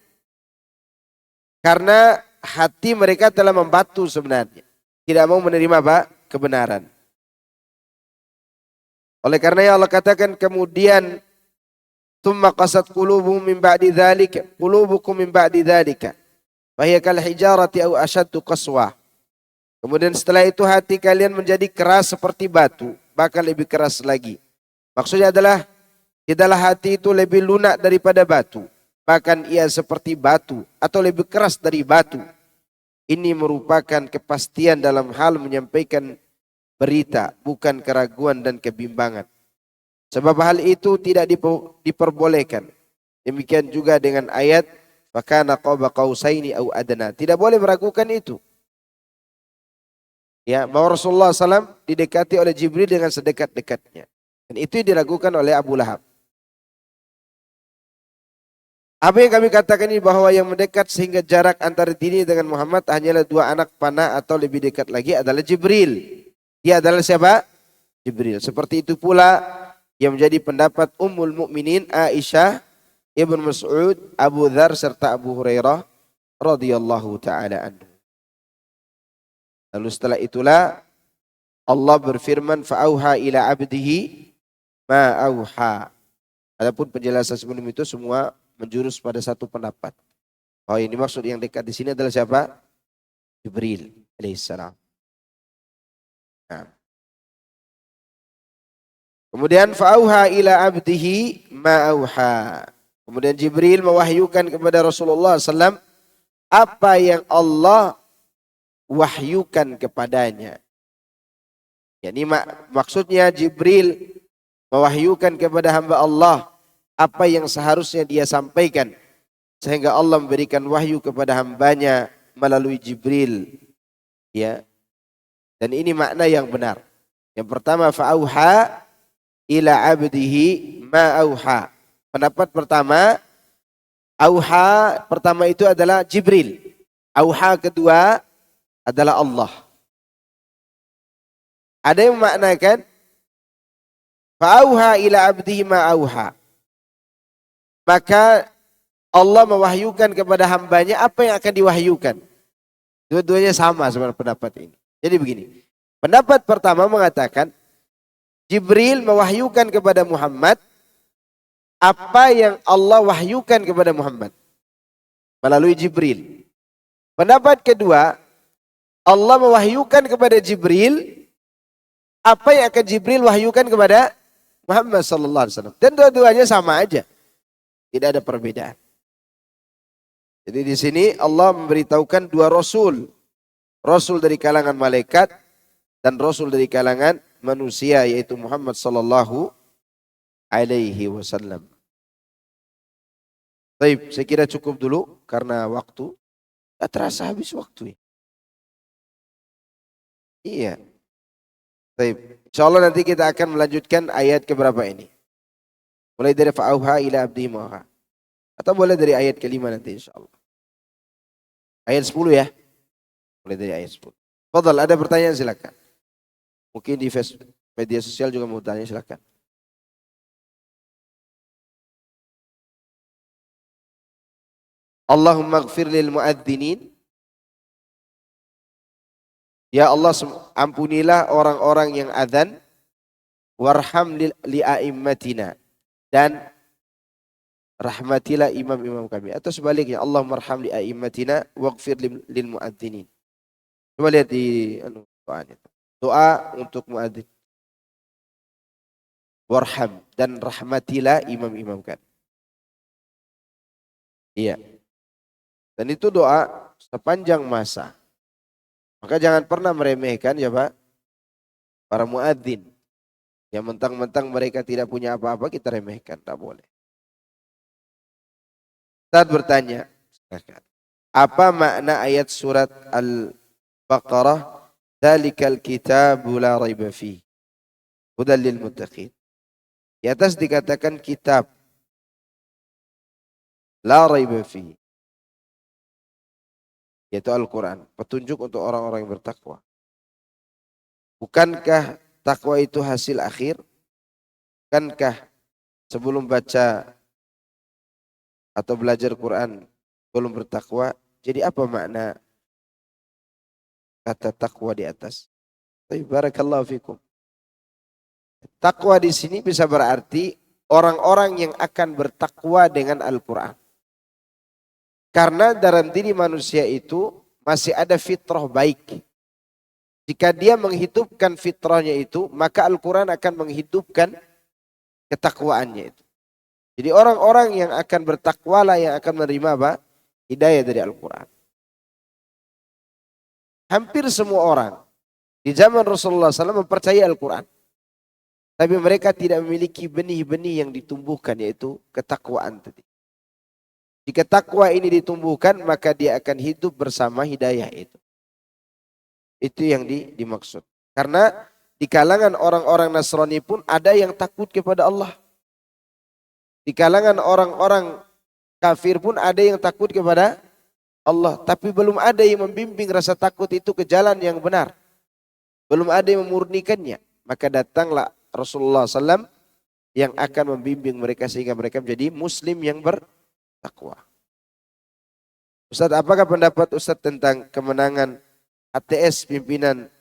Karena hati mereka telah membatu sebenarnya. Tidak mau menerima apa? Kebenaran. Oleh karena Allah katakan kemudian thumma qasat qulubuhum min ba'di dzalika qulubukum min ba'di dzalika fa hiya kal hijarati aw ashaddu qaswa. Kemudian setelah itu hati kalian menjadi keras seperti batu, bahkan lebih keras lagi. Maksudnya adalah tidaklah hati itu lebih lunak daripada batu, bahkan ia seperti batu atau lebih keras dari batu. Ini merupakan kepastian dalam hal menyampaikan berita, bukan keraguan dan kebimbangan. Sebab hal itu tidak diperbolehkan. Demikian juga dengan ayat fakana qaba qausaini aw adna. Tidak boleh meragukan itu. Ya, bahwa Rasulullah SAW didekati oleh Jibril dengan sedekat-dekatnya. Dan itu diragukan oleh Abu Lahab. Apa yang kami katakan ini bahwa yang mendekat sehingga jarak antara diri dengan Muhammad hanyalah 2 anak panah atau lebih dekat lagi adalah Jibril. Dia adalah siapa? Jibril. Seperti itu pula yang menjadi pendapat Ummul Mukminin Aisyah, Ibnu Mas'ud, Abu Dzar serta Abu Hurairah radhiyallahu taala anhu. Lalu setelah itulah Allah berfirman fa'auha ila abdihi ma auha. Adapun penjelasan sebelum itu semua menjurus pada satu pendapat. Oh, ini maksud yang dekat di sini adalah siapa? Jibril alaihissalam. Nah. Kemudian fa'auha ila abdihi ma auha. Kemudian Jibril mewahyukan kepada Rasulullah SAW apa yang Allah wahyukan kepadanya. Yani maksudnya Jibril mewahyukan kepada hamba Allah apa yang seharusnya dia sampaikan. Sehingga Allah memberikan wahyu kepada hambanya melalui Jibril. Ya. Dan ini makna yang benar. Yang pertama fa'auha ila abdihi ma auha. Pendapat pertama, auha pertama itu adalah Jibril. Auha kedua adalah Allah. Ada yang memaknakan fa'auha ila abdihi ma auha. Maka Allah mewahyukan kepada hambanya apa yang akan diwahyukan. Dua-duanya sama sebenarnya pendapat ini. Jadi begini. Pendapat pertama mengatakan Jibril mewahyukan kepada Muhammad apa yang Allah wahyukan kepada Muhammad melalui Jibril. Pendapat kedua, Allah mewahyukan kepada Jibril apa yang akan Jibril wahyukan kepada Muhammad sallallahu alaihi wasallam. Dan dua-duanya sama aja. Tidak ada perbedaan. Jadi di sini Allah memberitahukan 2 rasul. Rasul dari kalangan malaikat dan rasul dari kalangan manusia yaitu Muhammad sallallahu alaihi wasallam. Baik, saya kira cukup dulu karena waktu. Tak terasa habis waktu. Iya. Baik, insyaallah nanti kita akan melanjutkan ayat keberapa ini. Mulai dari fa'auha ila abdihi ma'auha. Atau boleh dari ayat kelima nanti insyaallah. Ayat 10 ya. Mulai dari ayat 10. Fadhal, ada pertanyaan silakan. Mungkin di Facebook, media sosial juga mau tanya silakan. Allahumma ighfir lil muadzinin. Ya Allah, ampunilah orang-orang yang adzan. Warham li a'immatina. Dan rahmatilah imam-imam kami. Atau sebaliknya, Allahumma arham li a'immatina waghfir lil muadzinin. Coba lihat di doanya. Doa untuk muadzin. Warham dan rahmatilah imam-imam kami. Iya. Dan itu doa sepanjang masa. Maka jangan pernah meremehkan ya Pak, para muadzin. Yang mentang-mentang mereka tidak punya apa-apa kita remehkan, tak boleh. Ustaz bertanya, apa makna ayat surat Al-Baqarah? Dzalikal kitabu la raiba fihi hudal lil muttaqin. Di atas dikatakan kitab la raiba fihi, yaitu Al-Quran, petunjuk untuk orang-orang yang bertakwa. Bukankah takwa itu hasil akhir? Bukankah sebelum baca atau belajar Quran belum bertakwa? Jadi apa makna kata takwa di atas? Barakallahu fikum. Takwa di sini bisa berarti orang-orang yang akan bertakwa dengan Al-Quran. Karena dalam diri manusia itu masih ada fitrah baik. Jika dia menghidupkan fitrahnya itu, maka Al-Quran akan menghidupkan ketakwaannya itu. Jadi orang-orang yang akan bertakwalah yang akan menerima apa? Hidayah dari Al-Quran. Hampir semua orang di zaman Rasulullah SAW mempercayai Al-Quran. Tapi mereka tidak memiliki benih-benih yang ditumbuhkan, yaitu ketakwaan tadi. Jika takwa ini ditumbuhkan, maka dia akan hidup bersama hidayah itu. Itu yang dimaksud. Karena di kalangan orang-orang Nasrani pun ada yang takut kepada Allah. Di kalangan orang-orang kafir pun ada yang takut kepada Allah. Tapi belum ada yang membimbing rasa takut itu ke jalan yang benar. Belum ada yang memurnikannya. Maka datanglah Rasulullah SAW yang akan membimbing mereka sehingga mereka menjadi muslim yang bertakwa. Ustaz, apakah pendapat Ustaz tentang kemenangan ATS pimpinan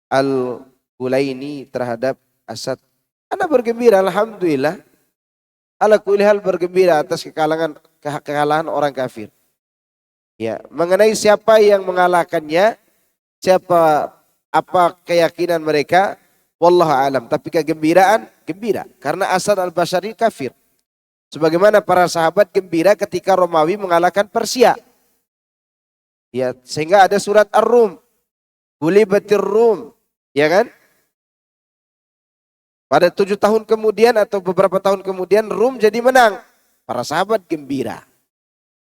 Al-Hulaini terhadap Asad? Anda bergembira, alhamdulillah. Ala kulli hal bergembira atas kekalahan orang kafir. Ya, mengenai siapa yang mengalahkannya, apa keyakinan mereka, wallahu alam. Tapi kegembiraan, gembira. Karena Asad al-Bashari kafir. Sebagaimana para sahabat gembira ketika Romawi mengalahkan Persia. Ya, sehingga ada surat Ar-Rum. Gulibatir Rum. Ya kan? Pada 7 tahun kemudian atau beberapa tahun kemudian Rum jadi menang. Para sahabat gembira.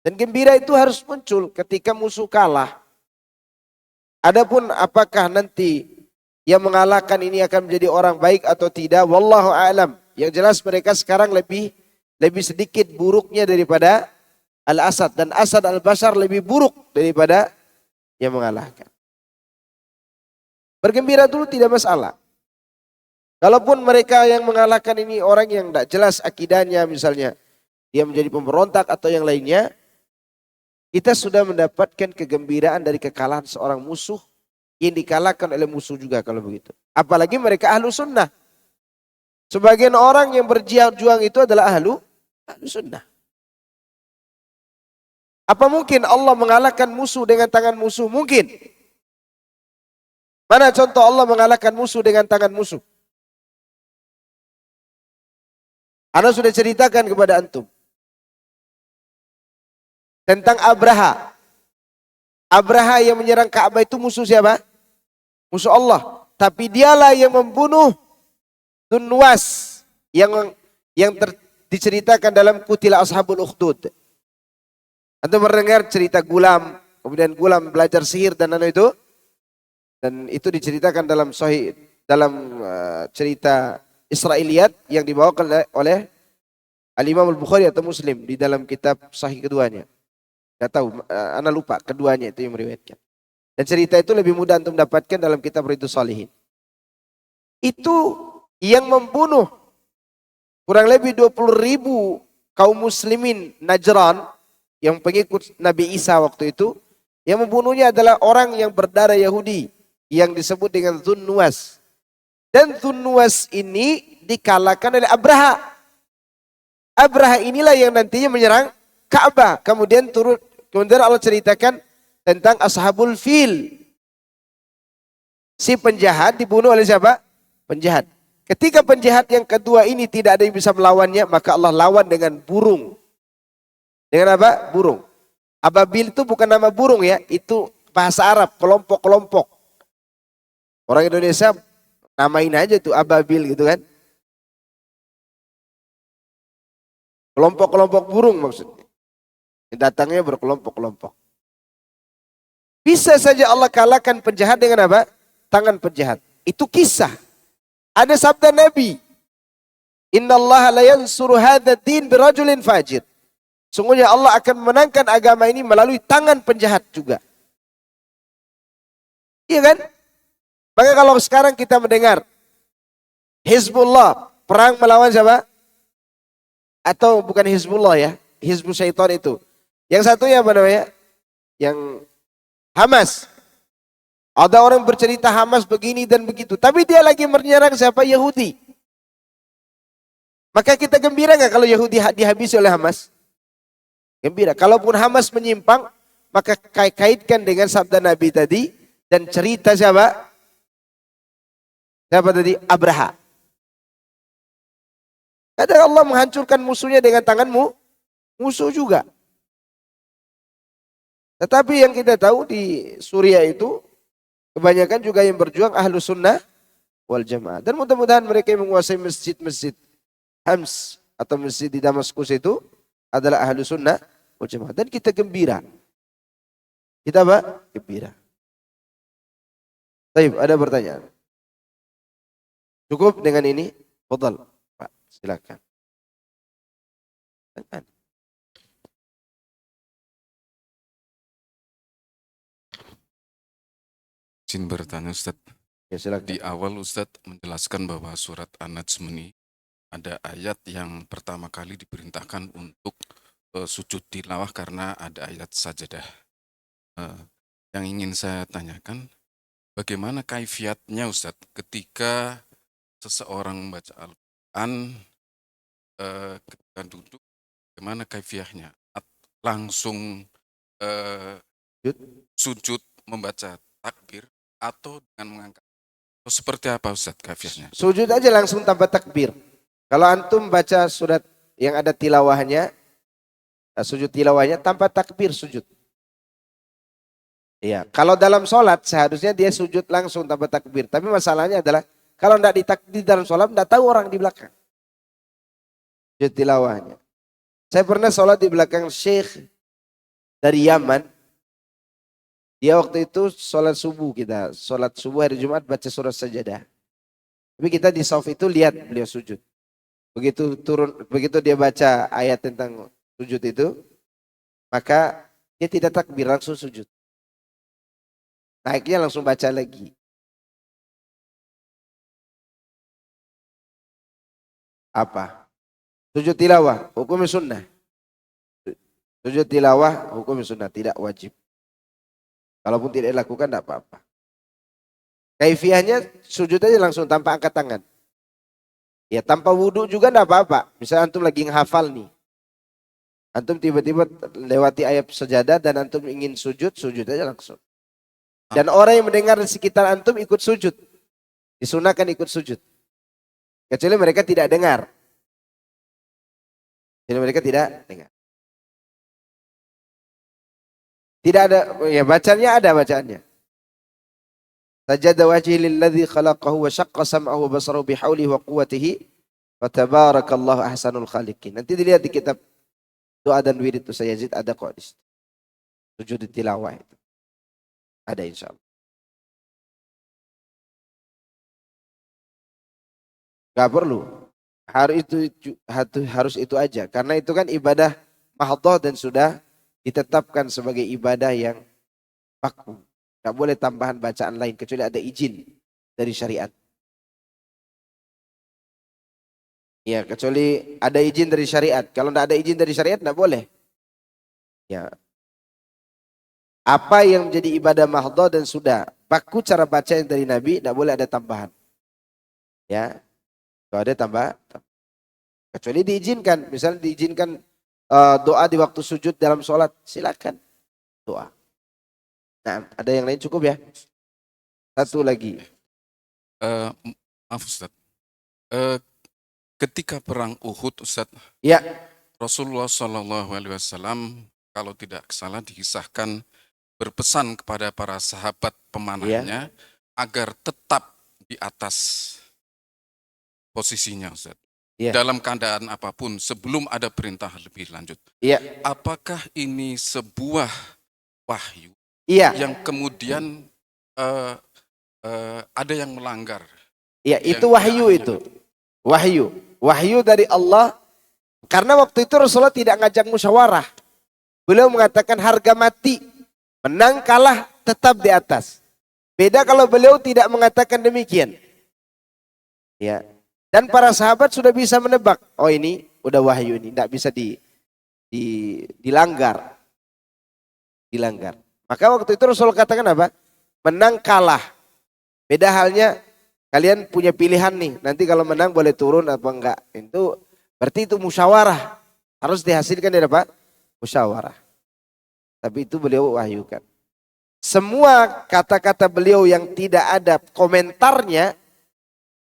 Dan gembira itu harus muncul ketika musuh kalah. Adapun apakah nanti yang mengalahkan ini akan menjadi orang baik atau tidak, wallahu a'lam. Yang jelas mereka sekarang lebih sedikit buruknya daripada Al-Asad. Dan Asad al-Bashar lebih buruk daripada yang mengalahkan. Bergembira dulu tidak masalah. Kalaupun mereka yang mengalahkan ini orang yang tidak jelas akidahnya misalnya. Dia menjadi pemberontak atau yang lainnya. Kita sudah mendapatkan kegembiraan dari kekalahan seorang musuh. Yang dikalahkan oleh musuh juga kalau begitu. Apalagi mereka ahlu sunnah. Sebagian orang yang berjuang itu adalah ahlu sunnah. Apa mungkin Allah mengalahkan musuh dengan tangan musuh? Mungkin. Mana contoh Allah mengalahkan musuh dengan tangan musuh? Ana sudah ceritakan kepada antum tentang Abraha. Abraha yang menyerang Ka'bah itu musuh siapa? Musuh Allah. Tapi dialah yang membunuh Dunwas yang diceritakan dalam Qutila Ashabul Ukhdud. Antum mendengar cerita Gulam, kemudian Gulam belajar sihir dan itu, dan itu diceritakan dalam sahih, dalam cerita Israiliyat yang dibawakan oleh Al-Imam Al-Bukhari atau Muslim di dalam kitab sahih keduanya. Tidak tahu, ana lupa keduanya itu yang meriwayatkan. Dan cerita itu lebih mudah untuk mendapatkan dalam kitab Riyadhus Shalihin. Itu yang membunuh kurang lebih 20.000 kaum muslimin Najran yang pengikut Nabi Isa waktu itu. Yang membunuhnya adalah orang yang berdarah Yahudi yang disebut dengan Dzunnuwas. Dan Dzunnuwas ini dikalahkan oleh Abraha. Abraha inilah yang nantinya menyerang Ka'bah. Kemudian Allah ceritakan tentang Ashabul Fil. Si penjahat dibunuh oleh siapa? Penjahat. Ketika penjahat yang kedua ini tidak ada yang bisa melawannya, maka Allah lawan dengan burung. Dengan apa? Burung. Ababil itu bukan nama burung ya, itu bahasa Arab, kelompok-kelompok. Orang Indonesia namain aja tuh ababil gitu kan. Kelompok-kelompok burung maksudnya. Datangnya berkelompok-kelompok. Bisa saja Allah kalahkan penjahat dengan apa? Tangan penjahat. Itu kisah. Ada sabda Nabi. Innallaha la yansuru hadha din birajulin fajir. Sungguhnya Allah akan memenangkan agama ini melalui tangan penjahat juga. Iya kan? Maka kalau sekarang kita mendengar Hizbullah perang melawan siapa? Atau bukan Hizbullah ya, Hizbul Syaitan itu. Yang satunya apa namanya? Yang Hamas. Ada orang bercerita Hamas begini dan begitu. Tapi dia lagi menyerang siapa? Yahudi. Maka kita gembira nggak kalau Yahudi dihabisi oleh Hamas? Gembira. Kalaupun Hamas menyimpang, maka kaitkan dengan sabda Nabi tadi. Dan cerita siapa? Siapa tadi? Abraha. Kadang Allah menghancurkan musuhnya dengan tanganmu, musuh juga. Tetapi yang kita tahu di Suriah itu, kebanyakan juga yang berjuang ahlu sunnah wal jamaah. Dan mudah-mudahan mereka yang menguasai masjid-masjid Hams atau masjid di Damaskus itu adalah ahlu sunnah wal jamaah. Dan kita gembira. Kita apa? Gembira. Baik, ada pertanyaan? Cukup dengan ini? Fadhal. Pak, silakan. izin bertanya Ustadz. Ya silakan. Di awal Ustadz menjelaskan bahwa surat An-Najm ini ada ayat yang pertama kali diperintahkan untuk sujud tilawah karena ada ayat sajadah. Yang ingin saya tanyakan, bagaimana kaifiatnya Ustadz ketika seseorang membaca Al-Quran ketika duduk, bagaimana kaifiahnya? Langsung sujud membaca takbir atau dengan mengangkat? Seperti apa Ustadz kaifiahnya? Sujud aja langsung tanpa takbir. Kalau antum baca surat yang ada tilawahnya, sujud tilawahnya tanpa takbir sujud. Iya, kalau dalam sholat seharusnya dia sujud langsung tanpa takbir. Tapi masalahnya adalah kalau tidak di dalam sholat, tidak tahu orang di belakang. Sujud tilawahnya. Saya pernah sholat di belakang Syekh dari Yaman. Dia waktu itu sholat subuh kita. Sholat subuh hari Jumat baca surat sajadah. Tapi kita di shaf itu lihat beliau sujud. Begitu dia baca ayat tentang sujud itu, maka dia tidak takbir, langsung sujud. Naiknya langsung baca lagi. Apa? Sujud tilawah, hukum sunnah. Sujud tilawah, hukum sunnah, tidak wajib. Kalaupun tidak dilakukan, tidak apa-apa. Kaifiahnya sujud aja langsung tanpa angkat tangan. Ya tanpa wudhu juga tidak apa-apa. Misalnya antum lagi menghafal nih. Antum tiba-tiba lewati ayat sajadah dan antum ingin sujud, sujud aja langsung. Dan orang yang mendengar di sekitar antum ikut sujud. Disunahkan ikut sujud. Kecuali mereka tidak dengar. Jadi mereka tidak dengar. Tidak ada, ya bacanya ada bacaannya. Sajada wajhi lilladzi khalaqahu wa syaqqa sam'ahu wa basarahu bihaulihi wa quwwatihi wa tabarakallahu ahsanul khaliqin. Nanti dilihat di kitab doa dan wirid Ustaz Yazid ada kok di situ. Sujud tilawah itu. Ada insyaallah. Gak perlu. Harus itu aja. Karena itu kan ibadah mahdhah dan sudah ditetapkan sebagai ibadah yang baku. Gak boleh tambahan bacaan lain kecuali ada izin dari syariat. Ya, kecuali ada izin dari syariat. Kalau tidak ada izin dari syariat, tidak boleh. Ya. Apa yang menjadi ibadah mahdhah dan sudah baku cara baca yang dari Nabi, tidak boleh ada tambahan. Ya, kalau ada tambah. Kecuali diizinkan. Misalnya diizinkan doa di waktu sujud dalam sholat, silakan doa. Nah, ada yang lain cukup ya? Satu lagi. Maaf Ustaz. Ketika perang Uhud Ustaz, Ya. Rasulullah SAW kalau tidak salah dikisahkan berpesan kepada para sahabat pemanahnya agar tetap di atas posisinya Ustaz. Dalam keadaan apapun sebelum ada perintah lebih lanjut. Apakah ini sebuah wahyu yang kemudian ada yang melanggar? Ya, itu wahyu itu. Wahyu dari Allah. Karena waktu itu Rasulullah tidak ngajak musyawarah. Beliau mengatakan harga mati. Menang kalah tetap di atas. Beda kalau beliau tidak mengatakan demikian. Ya. Dan para sahabat sudah bisa menebak. Oh ini udah wahyu ini. Tidak bisa dilanggar. Maka waktu itu Rasulullah katakan apa? Menang kalah. Beda halnya kalian punya pilihan nih. Nanti kalau menang boleh turun apa enggak. Itu berarti itu musyawarah. Harus dihasilkan dari apa? Musyawarah. Tapi itu beliau wahyukan. Semua kata-kata beliau yang tidak ada komentarnya,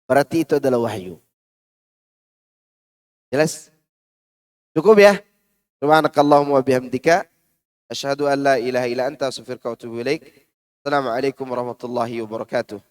berarti itu adalah wahyu. Jelas? Cukup ya? Subhanakallahumma wa bihamdika. Asyhadu an la ilaha illa anta astaghfiruka wa atubu ilaik. Assalamualaikum warahmatullahi wabarakatuh.